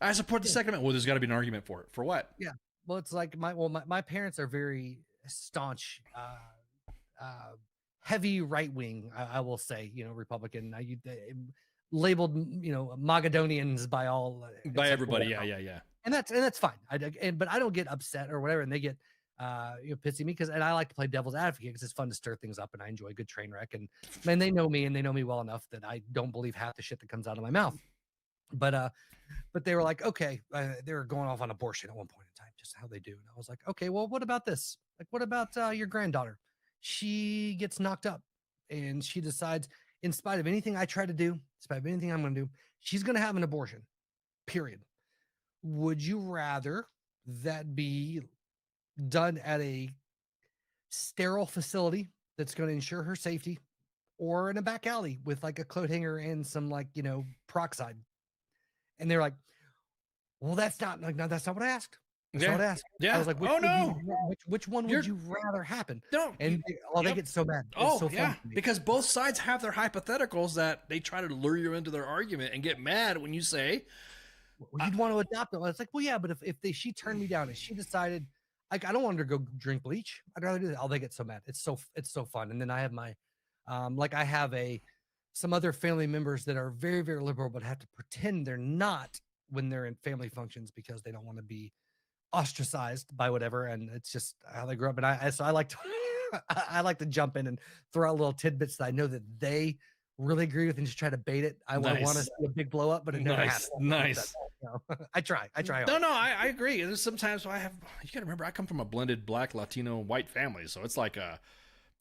I support the Second Amendment. Well, there's got to be an argument for it. For what? Yeah. Well, it's like my parents are very staunch, heavy right wing. I will say, Republican. Labeled, Magadonians by everybody. Yeah. And that's fine. But I don't get upset or whatever, and they get pissy me and I like to play devil's advocate because it's fun to stir things up, and I enjoy a good train wreck. And they know me, and they know me well enough that I don't believe half the shit that comes out of my mouth. But they were like, okay, they were going off on abortion at one point in time, just how they do. And I was like, okay, well, what about this? Like, what about your granddaughter? She gets knocked up, and she decides in spite of anything I try to do, in spite of anything I'm going to do, she's going to have an abortion, period. Would you rather that be done at a sterile facility that's going to ensure her safety, or in a back alley with like a coat hanger and some like, you know, peroxide? And they're like, well, that's not like, no, that's not what I asked. That's not what I asked. I was like, which one would you rather happen? And they get so mad. It's so fun to me. Because both sides have their hypotheticals that they try to lure you into their argument and get mad when you say, well, you'd want to adopt them. It's like, well, yeah, but if she turned me down and she decided, like, I don't want her to go drink bleach, I'd rather do that. Oh, they get so mad. It's so fun. And then I have my, I have some other family members that are very, very liberal, but have to pretend they're not when they're in family functions because they don't want to be ostracized by whatever. And it's just how they grew up. And so I like to, I like to jump in and throw out little tidbits that I know that they really agree with and just try to bait it. I want to see a big blow up, but it never happens. Nice. You know, I try. No, I agree. And sometimes you gotta remember, I come from a blended Black, Latino, white family. So it's like,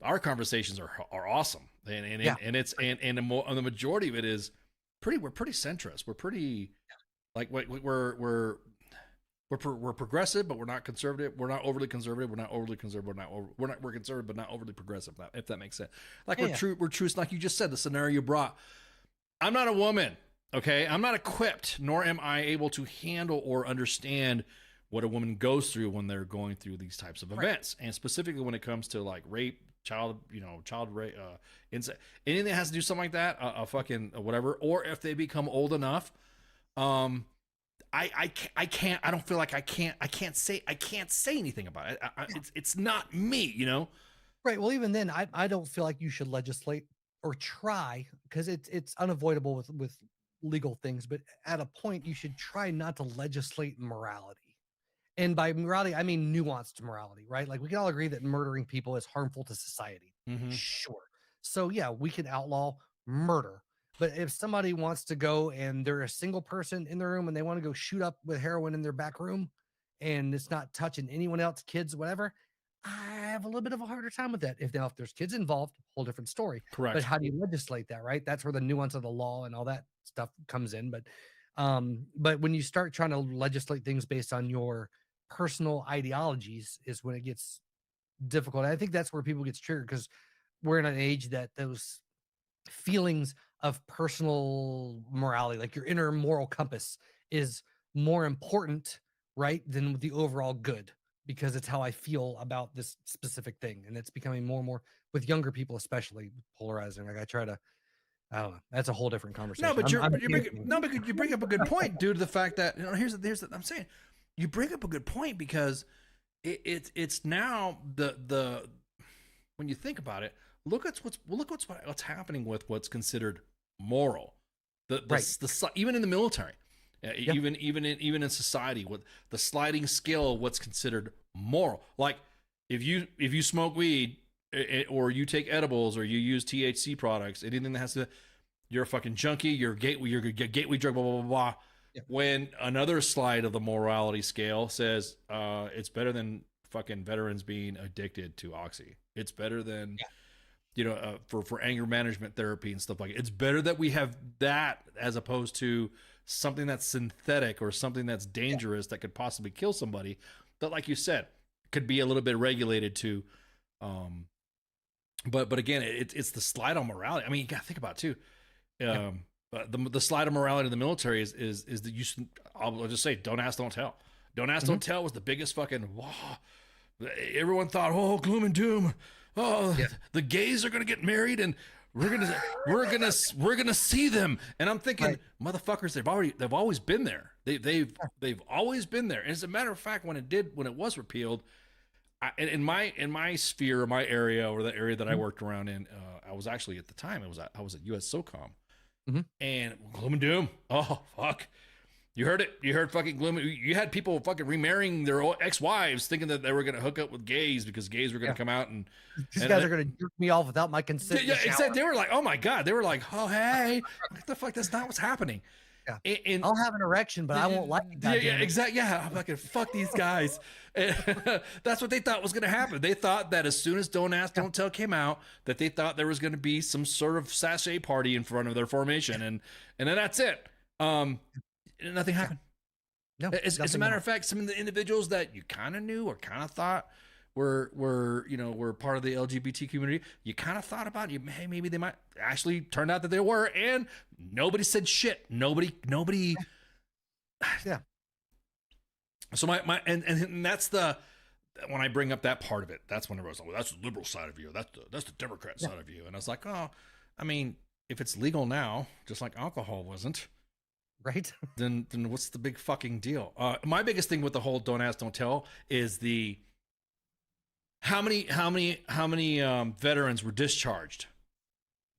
our conversations are awesome. And the majority of it is we're pretty centrist. We're pretty like we're progressive, but we're not conservative. We're not overly conservative. We're not overly conservative. We're conservative, but not overly progressive. If that makes sense. Like we're true. Like you just said, the scenario you brought. I'm not a woman. Okay, I'm not equipped, nor am I able to handle or understand what a woman goes through when they're going through these types of events, and specifically when it comes to like rape, child rape, incest, anything that has to do something like that, fucking whatever, or if they become old enough, I can't. I don't feel like I can't say anything about it. It's not me, you know. Right. Well, even then, I don't feel like you should legislate or try, because it's unavoidable with legal things. But at a point, you should try not to legislate morality. And by morality, I mean nuanced morality, right? Like we can all agree that murdering people is harmful to society. Mm-hmm. Sure. So yeah, we can outlaw murder. But if somebody wants to go and they're a single person in the room and they want to go shoot up with heroin in their back room and it's not touching anyone else, kids, whatever, I have a little bit of a harder time with that. If there's kids involved, whole different story. Correct. But how do you legislate that, right? That's where the nuance of the law and all that stuff comes in. But when you start trying to legislate things based on your personal ideologies is when it gets difficult. I think that's where people get triggered, because we're in an age that those feelings of personal morality, like your inner moral compass, is more important, right, than the overall good, because it's how I feel about this specific thing. And it's becoming more and more with younger people, especially polarizing. Like I try to, I don't know. That's a whole different conversation. No, but you bring up a good point due to the fact that, you know, here's I'm saying, you bring up a good point, because it's now the when you think about it, look at what's happening with what's considered moral, even in the military, even in society, with the sliding scale of what's considered moral. Like if you smoke weed or you take edibles or you use THC products, anything that has to, you're a fucking junkie, you're a gateway drug, blah blah blah blah. Yeah. When another slide of the morality scale says it's better than fucking veterans being addicted to oxy, it's better than for anger management therapy and stuff like it. It's better that we have that as opposed to something that's synthetic or something that's dangerous that could possibly kill somebody, that, like you said, could be a little bit regulated to. But again, it's the slide on morality. I mean, you gotta think about it too. The slide of morality in the military is that I'll just say, don't ask, don't tell. Don't ask, don't tell was the biggest fucking. Everyone thought, oh, gloom and doom. Oh, the gays are gonna get married and we're gonna see them. And I'm thinking, motherfuckers, they've always been there. They've always been there. And as a matter of fact, when it was repealed, in my sphere, my area, or the area that I worked around in, I was actually at the time I was at US SOCOM. Mm-hmm. And gloom and doom. Oh fuck. You heard it. You heard fucking gloom. You had people fucking remarrying their ex-wives, thinking that they were going to hook up with gays because gays were going to come out and these guys are going to jerk me off without my consent. Yeah, exactly. They were like, oh my god. They were like, oh hey, what the fuck? That's not what's happening. Yeah. And I'll have an erection, but I won't like it. Yeah, exactly. Yeah, I'm fucking fuck these guys. That's what they thought was going to happen. They thought that as soon as Don't Ask, Don't Tell came out, that they thought there was going to be some sort of sachet party in front of their formation, and then that's it. Nothing happened. No, as a matter of fact, some of the individuals that you kind of knew or kind of thought were part of the LGBT community, you kind of thought about, hey, maybe they might actually turned out that they were, and nobody said shit. Nobody. Yeah. So and that's when I bring up that part of it, that's when everyone's like, well, that's the liberal side of you. That's the Democrat side of you. And I was like, oh, I mean, if it's legal now, just like alcohol wasn't, right? Then what's the big fucking deal? My biggest thing with the whole Don't Ask, Don't Tell is how many veterans were discharged?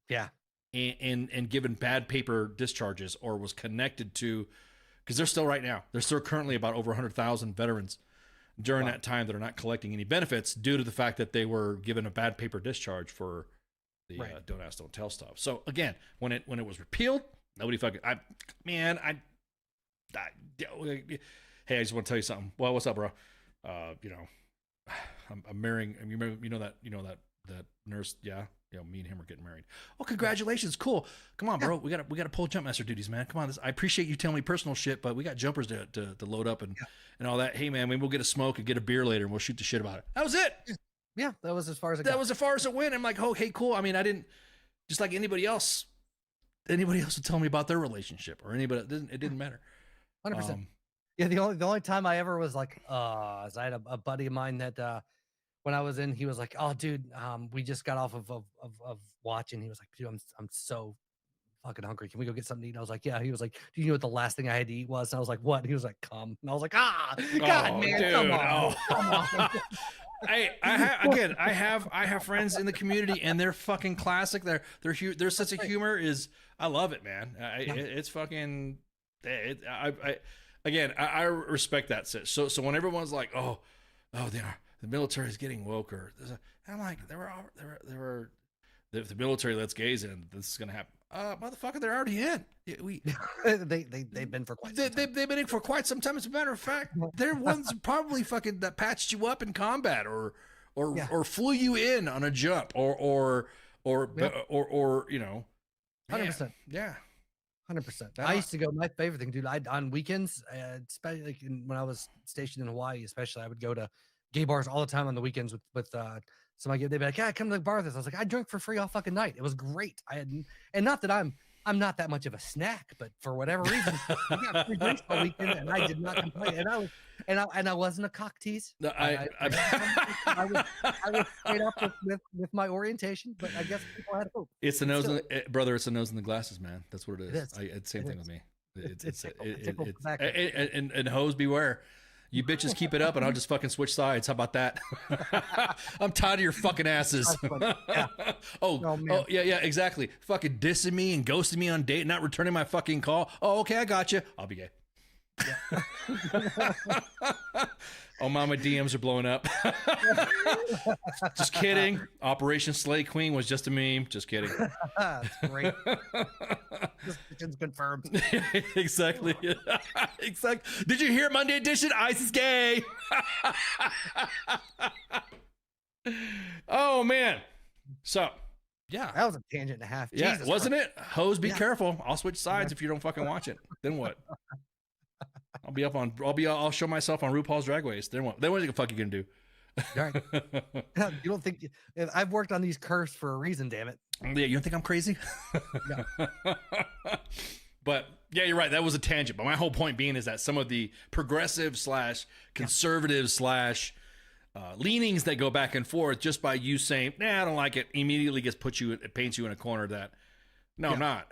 Yeah. And given bad paper discharges, or was connected to, because they're still right now, there's still currently about over 100,000 veterans during that time that are not collecting any benefits due to the fact that they were given a bad paper discharge for the Don't Ask, Don't Tell stuff. So again, when it was repealed, nobody fucking, hey, I just want to tell you something. Well, what's up, bro? I'm marrying, you know that nurse. Yeah. Me and him are getting married. Oh, congratulations. Cool. Come on, bro. We got to pull jump master duties, man. Come on. I appreciate you telling me personal shit, but we got jumpers to load up and all that. Hey man, maybe we'll get a smoke and get a beer later and we'll shoot the shit about it. That was it. Yeah. That was as far as was as far as it went. I'm like, oh, hey, cool. I mean, I didn't, just like anybody else would tell me about their relationship or anybody. It didn't matter. 100%. Yeah. The only time I ever was like, is I had a buddy of mine that, when I was in, he was like, "Oh, dude, we just got off of watching." He was like, "Dude, I'm so fucking hungry. Can we go get something to eat?" And I was like, "Yeah." He was like, "Do you know what the last thing I had to eat was?" And I was like, "What?" He was like, "Come." And I was like, "God, man, dude, come on." Hey, I have friends in the community, and they're fucking classic. Their sense of humor is, I love it, man. It's fucking. I respect that. So when everyone's like, oh, they are. The military is getting woker. I'm like, if the military lets gays in, this is gonna happen. Motherfucker, they're already in. They've been for quite. They've been in for quite some time. As a matter of fact, they're ones probably fucking that patched you up in combat or flew you in on a jump or 100%. Yeah. 100%. I used to go. My favorite thing, dude. On weekends, especially like when I was stationed in Hawaii, especially, I would go to gay bars all the time on the weekends with somebody. They'd be like, "Yeah, come to the bar with us." I was like, "I drink for free all fucking night." It was great. And not that I'm not that much of a snack, but for whatever reason, I got free drinks all weekend, and I did not complain. And I wasn't a cock tease. No, I was straight up with my orientation, but I guess people had hope. It's the nose, brother. It's the nose and the glasses, man. That's what it is. It's same thing with me. And hoes beware. You bitches keep it up, and I'll just fucking switch sides. How about that? I'm tired of your fucking asses. Yeah. Yeah, exactly. Fucking dissing me and ghosting me on date, not returning my fucking call. Oh, okay, I got you. I'll be gay. Yeah. Oh, mama, DMs are blowing up. Just kidding. Operation Slay Queen was just a meme. Just kidding. That's great. It's confirmed. Exactly. Exactly. Did you hear Monday Edition? Ice is gay. Oh man. So yeah, that was a tangent and a half. Yeah, Jesus wasn't Christ. it? Hoes, be careful. I'll switch sides if you don't fucking watch it. Then what? I'll show myself on RuPaul's Drag Race. Then what the fuck you gonna do? Right. You don't think I've worked on these curves for a reason? Damn it. Yeah, you don't think I'm crazy? Yeah. But yeah, you're right. That was a tangent. But my whole point being is that some of the progressive / conservative / leanings that go back and forth just by you saying, "Nah, I don't like it," immediately paints you in a corner that no, I'm not.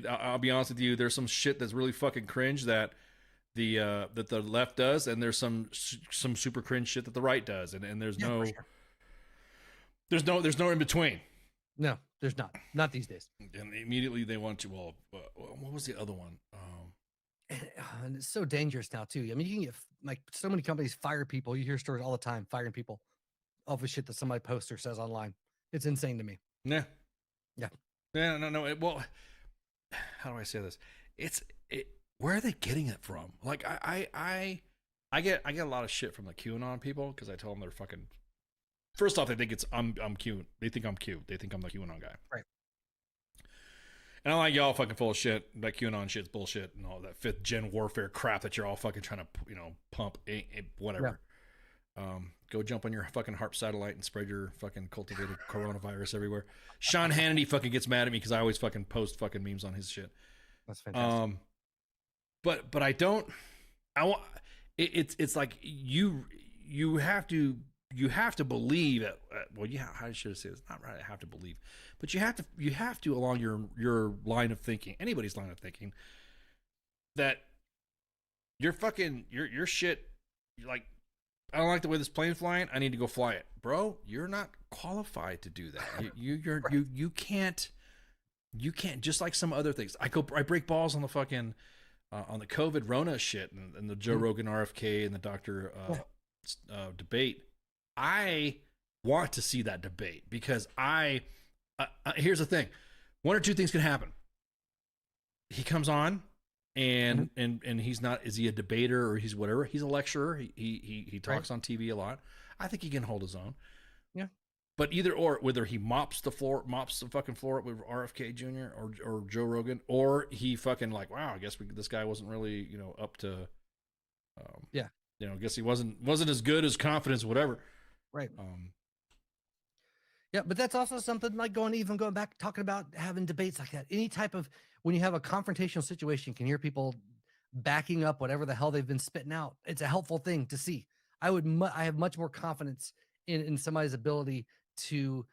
I'll be honest with you. There's some shit that's really fucking cringe that the left does, and there's some super cringe shit that the right does, and there's there's no in between. No, there's not these days. And immediately they want you. Well, what was the other one? And it's so dangerous now too. I mean, you can get like so many companies fire people. You hear stories all the time firing people of the shit that somebody posts or says online. It's insane to me. Yeah. No. Well, how do I say this? where are they getting it from? Like I get a lot of shit from the QAnon people because I tell them they're fucking. First off, they think I'm cute. They think I'm cute. They think I'm the QAnon guy. Right. And I'm like, y'all fucking full of shit. That QAnon shit's bullshit and all that 5th gen warfare crap that you're all fucking trying to, pump, whatever. Yeah. Go jump on your fucking HAARP satellite and spread your fucking cultivated coronavirus everywhere. Sean Hannity fucking gets mad at me because I always fucking post fucking memes on his shit. That's fantastic. But I don't. I want. It's like you have to believe it. Well, yeah, I should say it's not right. I have to believe, but you have to along your line of thinking, anybody's line of thinking, that your shit. You're like, I don't like the way this plane's flying. I need to go fly it, bro. You're not qualified to do that. You can't. You can't. Just like some other things. I break balls on the fucking on the COVID Rona shit and the Joe Rogan RFK and the Dr. Debate. I want to see that debate because here's the thing. One or two things can happen. He comes on and he's not, is he a debater or he's whatever? He's a lecturer. He talks on TV a lot. I think he can hold his own. Yeah. But either or, whether he mops the fucking floor up with RFK Jr. or Joe Rogan, or he fucking like, wow, I guess this guy wasn't really, up to, I guess he wasn't as good as confidence, whatever. Right. Yeah, but that's also something like going back, talking about having debates like that. Any type of, when you have a confrontational situation, you can hear people backing up whatever the hell they've been spitting out. It's a helpful thing to see. I have much more confidence in somebody's ability to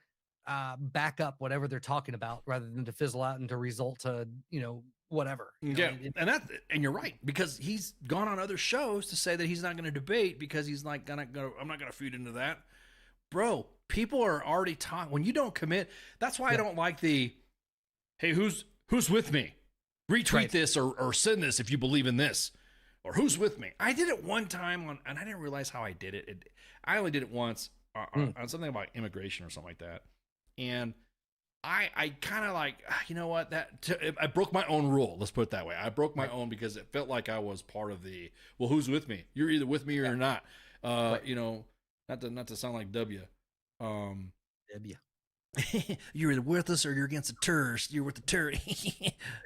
back up whatever they're talking about rather than to fizzle out and to result to, whatever. And you're right, because he's gone on other shows to say that he's not going to debate because he's like I'm not going to feed into that. Bro, people are already talking. When you don't commit, that's why I don't like the, hey, who's with me? Retweet this or send this if you believe in this. Or who's with me? I did it one time and I didn't realize how I did it. I only did it once on something about immigration or something like that. And I kind of like, you know what, I broke my own rule. Let's put it that way. I broke my own because it felt like I was part of the, well, who's with me? You're either with me or you're not. Not to sound like W. W. You're either with us or you're against the terrorists. You're with the terrorists.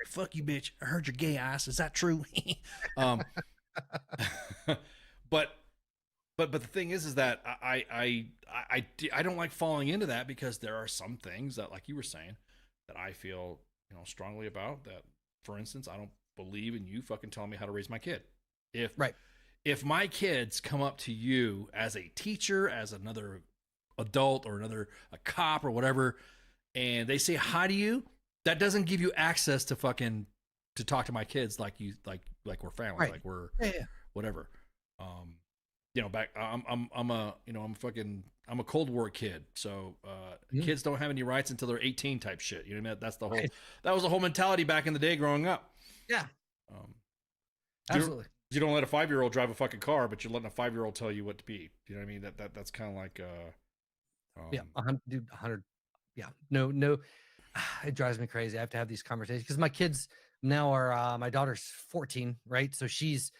Fuck you, bitch. I heard your gay ass. Is that true? But the thing is that I don't like falling into that because there are some things that, like you were saying, that I feel strongly about. That, for instance, I don't believe in you fucking telling me how to raise my kid. If my kids come up to you as a teacher, as another adult or a cop or whatever, and they say hi to you, that doesn't give you access to fucking to talk to my kids like we're family, like we're whatever. I'm a Cold War kid, so kids don't have any rights until they're 18 type shit. You know what I mean? That's the whole that was the whole mentality back in the day growing up. Yeah. Absolutely. You don't let a 5-year-old drive a fucking car, but you're letting a 5-year-old tell you what to be. You know what I mean? That's kind of like 100. Yeah. No. It drives me crazy. I have to have these conversations because my kids now are my daughter's 14, right? So she's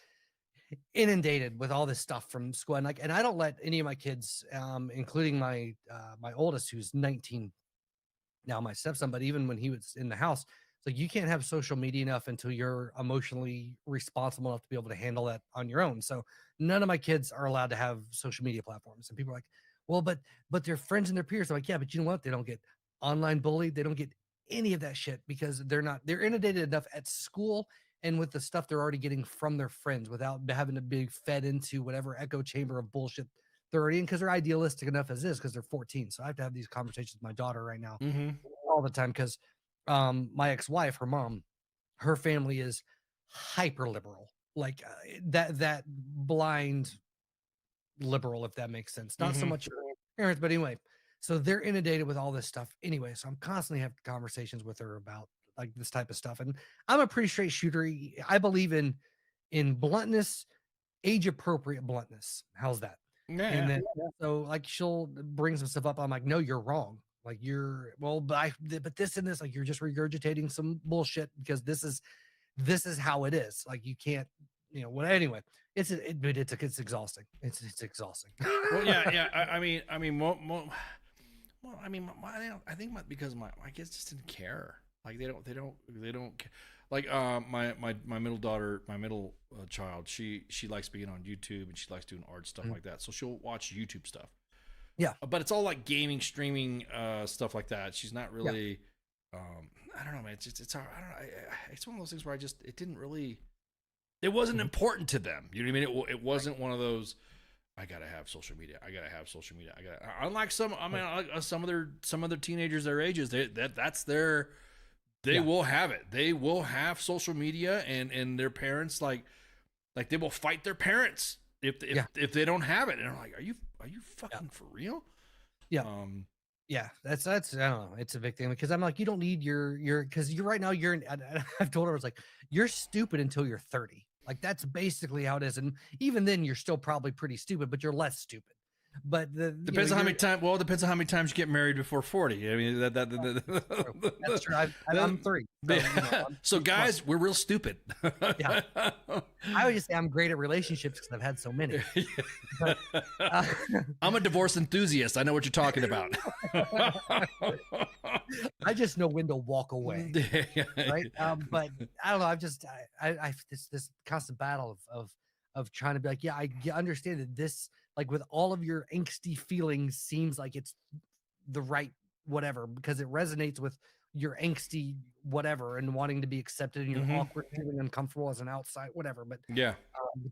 inundated with all this stuff from school, and I don't let any of my kids, including my oldest, who's 19 now, my stepson, but even when he was in the house, it's like you can't have social media enough until you're emotionally responsible enough to be able to handle that on your own. So none of my kids are allowed to have social media platforms. And people are like, well, but they're friends and their peers. I'm like, yeah, but you know what? They don't get online bullied. They don't get any of that shit because they're inundated enough at school and with the stuff they're already getting from their friends without having to be fed into whatever echo chamber of bullshit they're already in, because they're idealistic enough as is because they're 14. So I have to have these conversations with my daughter right now all the time because my ex-wife, her mom, her family is hyper liberal, like that blind liberal, if that makes sense. Not so much parents, but anyway. So they're inundated with all this stuff anyway. So I'm constantly having conversations with her about like this type of stuff. And I'm a pretty straight shooter. I believe in bluntness, age appropriate bluntness. How's that? Yeah. And then so like she'll bring some stuff up. I'm like, no, you're wrong. Like you're but this and this, like you're just regurgitating some bullshit because this this is how it is. Like you can't, you know, what anyway. It's exhausting. It's exhausting. Well, yeah. I mean, I think because my kids just didn't care. Like they don't care. Like my middle daughter, my middle child, she likes being on YouTube and she likes doing art stuff like that. So she'll watch YouTube stuff. Yeah, but it's all like gaming, streaming, stuff like that. She's not really. I don't know, man. It's hard. I don't know. It's one of those things where it wasn't important to them. You know what I mean? It wasn't one of those. I gotta have social media. Unlike some other teenagers their ages, that's their. They will have it. They will have social media, and their parents like they will fight their parents if they don't have it. And I'm like, are you fucking for real? Yeah. Yeah, that's I don't know. It's a big thing because I'm like, you don't need your because you're right now. I've told her, I was like, you're stupid until you're 30. Like that's basically how it is, and even then, you're still probably pretty stupid, but you're less stupid. But depends on how many times. Well, it depends on how many times you get married before 40. I mean, that's true. I'm 3. So, so guys, we're real stupid. Yeah, I always say I'm great at relationships because I've had so many. But, I'm a divorce enthusiast. I know what you're talking about. I just know when to walk away, right? But I don't know. I this constant battle of trying to be like, yeah, I understand that this. Like with all of your angsty feelings seems like it's the right whatever because it resonates with your angsty whatever and wanting to be accepted and you're awkward, feeling uncomfortable as an outside whatever. But but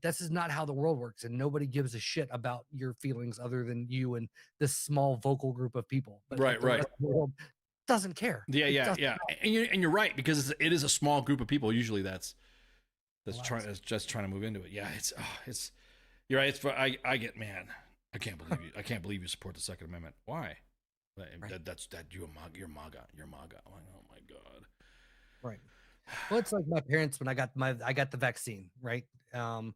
this is not how the world works, and nobody gives a shit about your feelings other than you and this small vocal group of people. But right. The rest of the world doesn't care. Yeah. And you're right because it is a small group of people. Usually that's just trying to move into it. Yeah, it's. You're right. I get, man. I can't believe you support the Second Amendment. Why? Right. That's you're MAGA. I'm like, oh my god. Right. Well, it's like my parents when I got the vaccine, right? And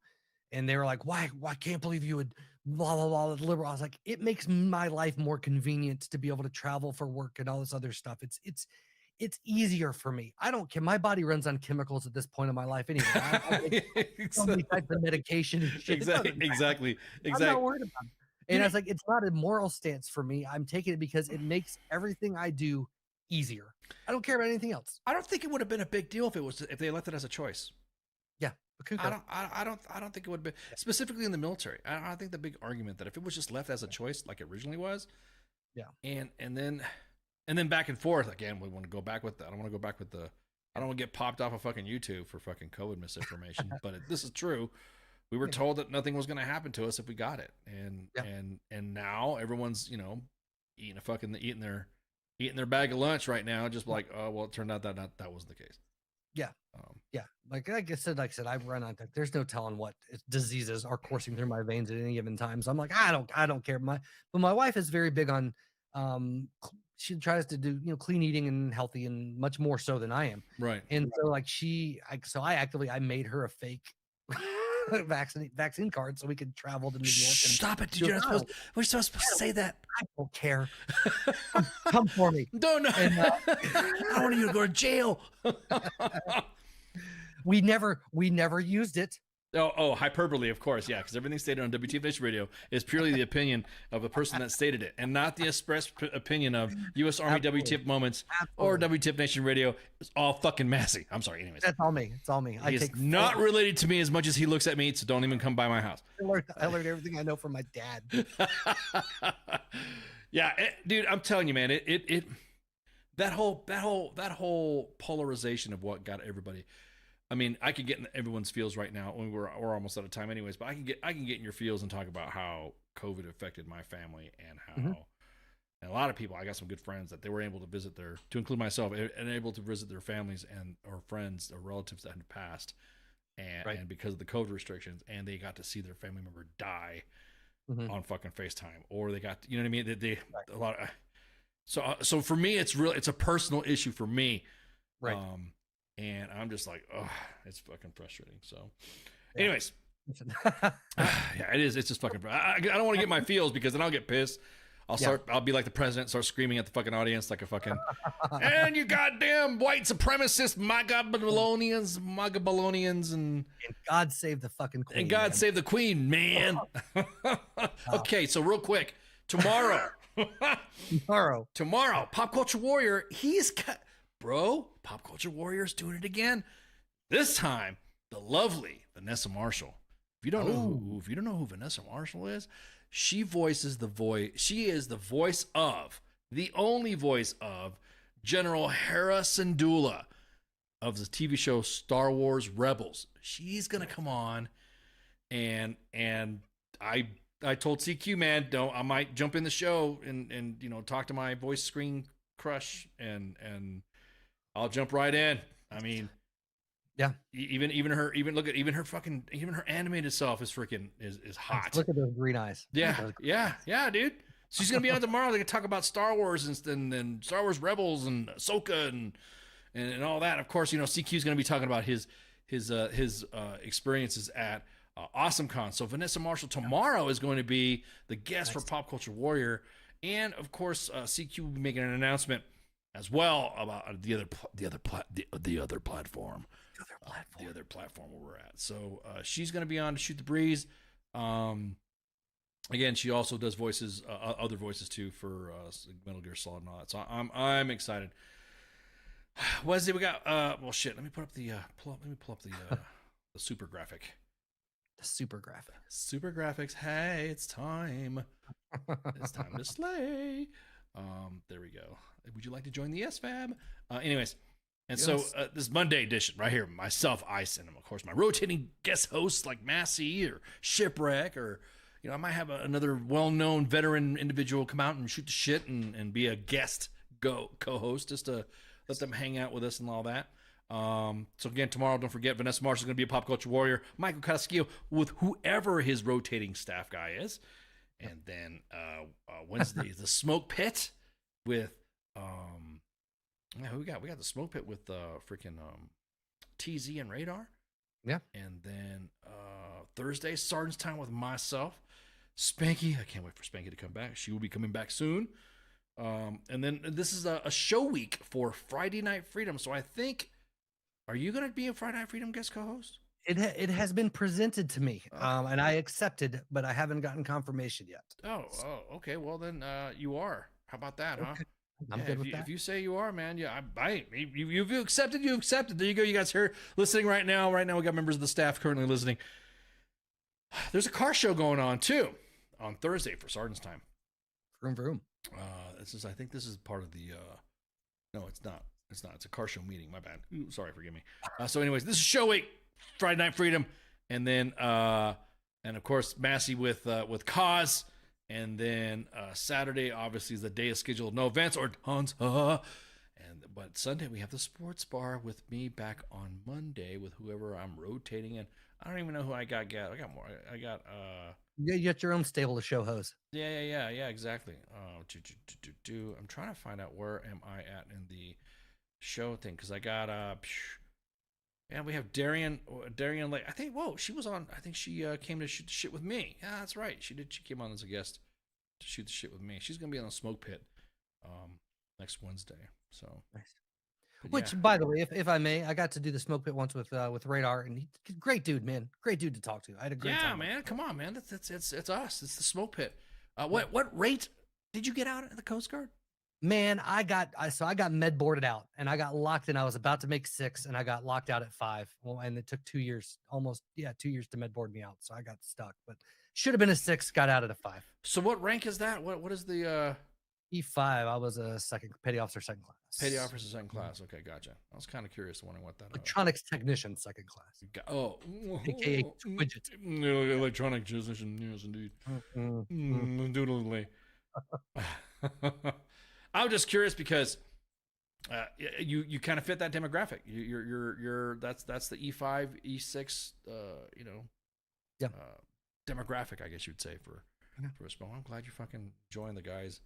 they were like, why? I can't believe you would blah blah blah liberal. I was like, it makes my life more convenient to be able to travel for work and all this other stuff. It's easier for me. I don't care. My body runs on chemicals at this point in my life anyway. I so many types of medication and shit. Exactly. I'm not worried about it. And I was like, it's not a moral stance for me. I'm taking it because it makes everything I do easier. I don't care about anything else. I don't think it would have been a big deal if they left it as a choice. Yeah. I don't think it would have been specifically in the military. I think the big argument that if it was just left as a choice like it originally was. Yeah. And then back and forth again. We want to go back with I don't want to go back with I don't want to get popped off of fucking YouTube for fucking COVID misinformation. But this is true. We were told that nothing was going to happen to us if we got it, and now everyone's eating their bag of lunch right now. Just like, oh well, it turned out that wasn't the case. Yeah. Yeah. Like I said, I run on. There's no telling what diseases are coursing through my veins at any given time. So I'm like, I don't care. But my wife is very big on. She tries to do clean eating and healthy and much more so than I am. Right. And so like I made her a fake vaccine card so we could travel to New York. And stop it! Dude, we're supposed to say that. I don't care. Come for me. No. And, I don't want you to go to jail. We never used it. Oh, hyperbole, of course, yeah, because everything stated on WTF Nation Radio is purely the opinion of the person that stated it, and not the express opinion of U.S. Army WTF Moments or WTF Nation Radio. It's all fucking Massey. I'm sorry, anyways. That's all me. It's all me. He's not related to me as much as he looks at me, so don't even come by my house. I learned everything I know from my dad. Yeah, dude, I'm telling you, man, that whole polarization of what got everybody. I mean, I could get in everyone's feels right now. We're almost out of time, anyways. But I can get in your feels and talk about how COVID affected my family and how, and a lot of people. I got some good friends that they were able to visit to include myself, and able to visit their families or friends or relatives that had passed, and because of the COVID restrictions, and they got to see their family member die on fucking FaceTime, or they got, you know what I mean? A lot of. So for me, it's a personal issue for me, right? And I'm just like, oh, it's fucking frustrating. So, anyways, yeah, it is. It's just fucking. I don't want to get my feels because then I'll get pissed. I'll be like the president, start screaming at the fucking audience like a fucking, and you goddamn white supremacist MAGA balonians, and God save the fucking queen. And God save the queen, man. Okay, so real quick, tomorrow, Pop Culture Warrior, Pop Culture Warrior's doing it again. This time, the lovely Vanessa Marshall. If you don't know who Vanessa Marshall is, she is the only voice of General Hera Syndulla of the TV show Star Wars Rebels. She's gonna come on, and I told CQ, man, I might jump in the show and talk to my voice screen crush, and I'll jump right in. I mean, yeah. Even her animated self is freaking is hot. Look at those green eyes. Yeah, dude. She's gonna be on tomorrow. They can talk about Star Wars and Star Wars Rebels and Ahsoka and all that. Of course, CQ is gonna be talking about his experiences at AwesomeCon. So Vanessa Marshall tomorrow is going to be the guest for Pop Culture Warrior, and of course, CQ will be making an announcement as well about the other platform where we're at. So she's going to be on to Shoot the Breeze. Again, she also does voices, other voices too, for Metal Gear Solid and all that. So I'm excited. Wednesday we got well, shit. Let me pull up the the super graphic. The super graphic. Super graphics. Hey, it's time. It's time to slay. There we go. Would you like to join the SFAB? Anyways, and yes. So this Monday edition right here, myself, Ice, and of course my rotating guest hosts like Massey or Shipwreck, or I might have another well-known veteran individual come out and shoot the shit and be a guest co-host just to let them hang out with us and all that. So again, tomorrow, don't forget, Vanessa Marshall is going to be a Pop Culture Warrior. Michael Castillo with whoever his rotating staff guy is. And then Wednesday, the Smoke Pit with who we got? We got the Smoke Pit with freaking TZ and Radar. Yeah. And then Thursday, Sergeant's Time with myself, Spanky. I can't wait for Spanky to come back. She will be coming back soon. And then this is a show week for Friday Night Freedom. So I think, are you going to be a Friday Night Freedom guest co-host? It has been presented to me, and I accepted, but I haven't gotten confirmation yet. Oh, okay. Well, then you are. How about that, huh? I'm good with that. If you say you are, man, yeah, you've accepted. You accepted. There you go. You guys here listening right now. Right now, we got members of the staff currently listening. There's a car show going on too on Thursday for Sergeant's Time. Vroom vroom. I think this is part of the. No, it's not. It's not. It's a car show meeting. My bad. Ooh, sorry, forgive me. So, anyways, this is show week, Friday Night Freedom, and then and of course Massey with Cause, and then Saturday obviously is the day of scheduled no events or tons. But Sunday we have the sports bar with me back on Monday with whoever I'm rotating in. I don't even know who I got. I got more. I got. Yeah, you got your own stable of show hosts. Yeah, exactly. I'm trying to find out where am I at in the show thing, because I got and we have Darian Lake. I think she was on. I think she came to shoot the shit with me. Yeah, that's right. She came on as a guest to shoot the shit with me. She's gonna be on the Smoke Pit next Wednesday. So nice. Which, by the way, if I may, I got to do the Smoke Pit once with Radar, and he's a great dude, man. Great dude to talk to. I had a great time. Yeah, man. Come on, man. It's us. It's the Smoke Pit. What rate did you get out at the Coast Guard? Man, I got med boarded out, and I got locked in. I was about to make 6, and I got locked out at 5. Well, and it took 2 years, 2 years to med board me out, so I got stuck. But should have been a 6, got out at a 5. So what rank is that? What is the E5? I was a petty officer, second class. Petty officer, second class. Okay, gotcha. I was kind of curious, wondering what that. Electronics technician, second class. AKA widget. Electronic technician, yes, indeed. Doodly. I'm just curious because you kind of fit that demographic. You're that's the E5, E6, demographic, I guess you'd say for a small. I'm glad you fucking joined the guys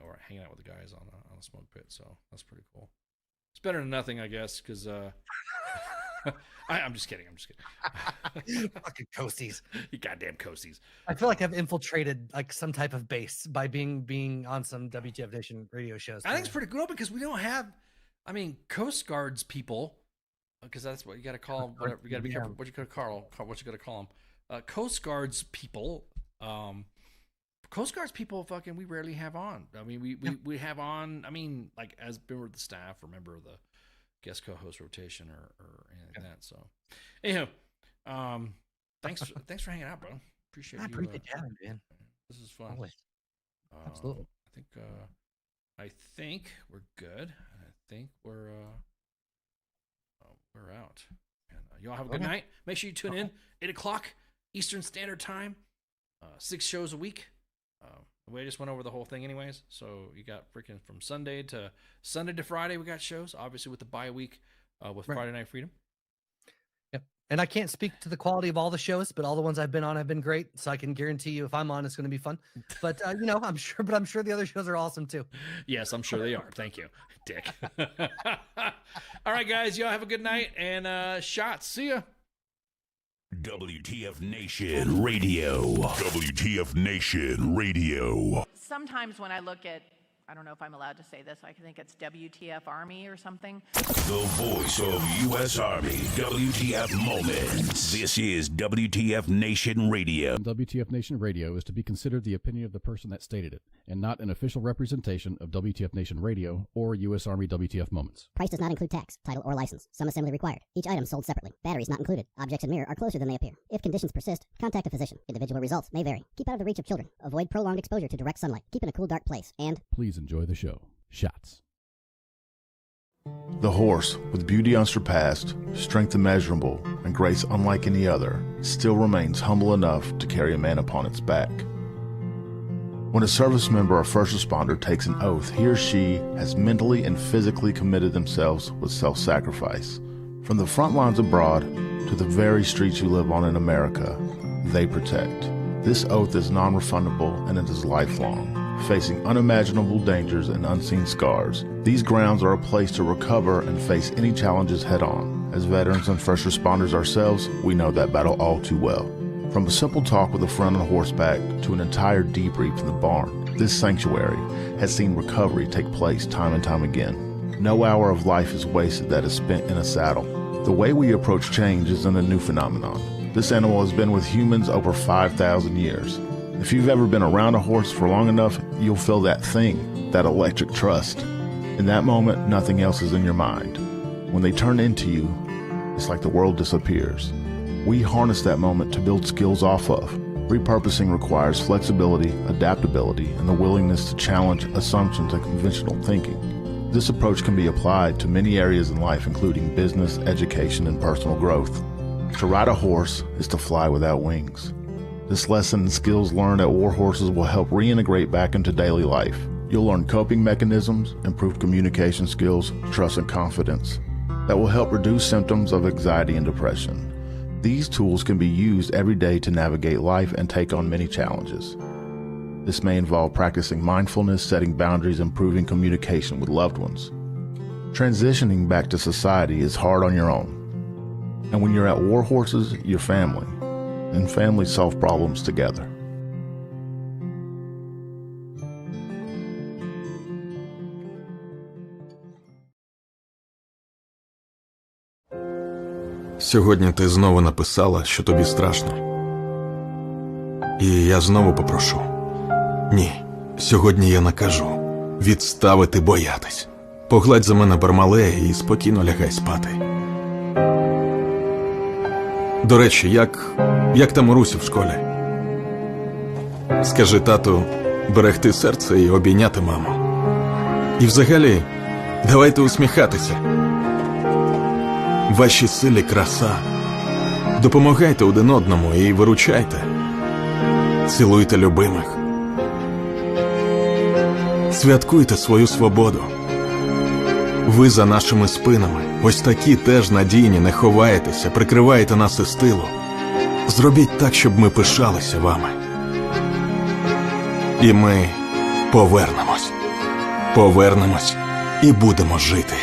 or hanging out with the guys on a Smoke Pit. So that's pretty cool. It's better than nothing, I guess, because I'm just kidding. Fucking coasties. You goddamn coasties. I feel like I've infiltrated like some type of base by being on some WTF Nation radio shows. I think it's pretty cool because we don't have, I mean, Coast Guards people, because that's what you got to call. Whatever, you got to be careful what you got to call. What you got to call them. Coast Guards people. Coast Guards people. Fucking, we rarely have on. I mean, we have on. I mean, like as member of the staff or member of the guest co-host rotation or anything like that. So, anyhow, thanks for hanging out, bro. Appreciate you. I appreciate you having me, man. This is fun. Always. Absolutely. I think we're good. I think we're out. And y'all have a good night. Make sure you tune in 8:00 Eastern Standard Time. 6 shows a week. We just went over the whole thing anyways. So you got freaking from Sunday to Friday, we got shows, obviously with the bye week with Friday Night Freedom. Yep. And I can't speak to the quality of all the shows, but all the ones I've been on have been great. So I can guarantee you if I'm on, it's going to be fun. But I'm sure the other shows are awesome too. Yes, I'm sure they are. Thank you, Dick. All right, guys, y'all have a good night and shots. See ya. WTF Nation Radio. WTF Nation Radio. Sometimes when I look at, I don't know if I'm allowed to say this, I think it's WTF Army or something. The voice of U.S. Army. WTF Moments. This is WTF Nation Radio. WTF Nation Radio is to be considered the opinion of the person that stated it, and not an official representation of WTF Nation Radio or U.S. Army WTF Moments. Price does not include tax, title, or license. Some assembly required. Each item sold separately. Batteries not included. Objects in mirror are closer than they appear. If conditions persist, contact a physician. Individual results may vary. Keep out of the reach of children. Avoid prolonged exposure to direct sunlight. Keep in a cool, dark place. And please enjoy the show. Shots. The horse, with beauty unsurpassed, strength immeasurable, and grace unlike any other, still remains humble enough to carry a man upon its back. When a service member or first responder takes an oath, he or she has mentally and physically committed themselves with self-sacrifice. From the front lines abroad to the very streets you live on in America, they protect. This oath is non-refundable and it is lifelong. Facing unimaginable dangers and unseen scars, these grounds are a place to recover and face any challenges head-on. As veterans and first responders ourselves, we know that battle all too well. From a simple talk with a friend on horseback to an entire debrief in the barn, this sanctuary has seen recovery take place time and time again. No hour of life is wasted that is spent in a saddle. The way we approach change isn't a new phenomenon. This animal has been with humans over 5,000 years. If you've ever been around a horse for long enough, you'll feel that thing, that electric trust. In that moment, nothing else is in your mind. When they turn into you, it's like the world disappears. We harness that moment to build skills off of. Repurposing requires flexibility, adaptability, and the willingness to challenge assumptions and conventional thinking. This approach can be applied to many areas in life, including business, education, and personal growth. To ride a horse is to fly without wings. This lesson and skills learned at War Horses will help reintegrate back into daily life. You'll learn coping mechanisms, improved communication skills, trust and confidence that will help reduce symptoms of anxiety and depression. These tools can be used every day to navigate life and take on many challenges. This may involve practicing mindfulness, setting boundaries, improving communication with loved ones. Transitioning back to society is hard on your own. And when you're at War Horses, you're family. And families solve problems together. Сьогодні ти знову написала, що тобі страшно. І я знову попрошу. Ні, сьогодні я накажу відставити боятись. Погладь за мене Бармалея і спокійно лягай спати. До речі, як там у Русі в школі? Скажи тату берегти серце і обійняти маму. І взагалі, давайте усміхатися. Ваші силі краса. Допомагайте один одному і виручайте. Цілуйте любимих. Святкуйте свою свободу. Ви за нашими спинами, ось такі теж надійні, не ховаєтеся, прикриваєте нас із тилу. Зробіть так, щоб ми пишалися вами. І ми повернемось. Повернемось і будемо жити.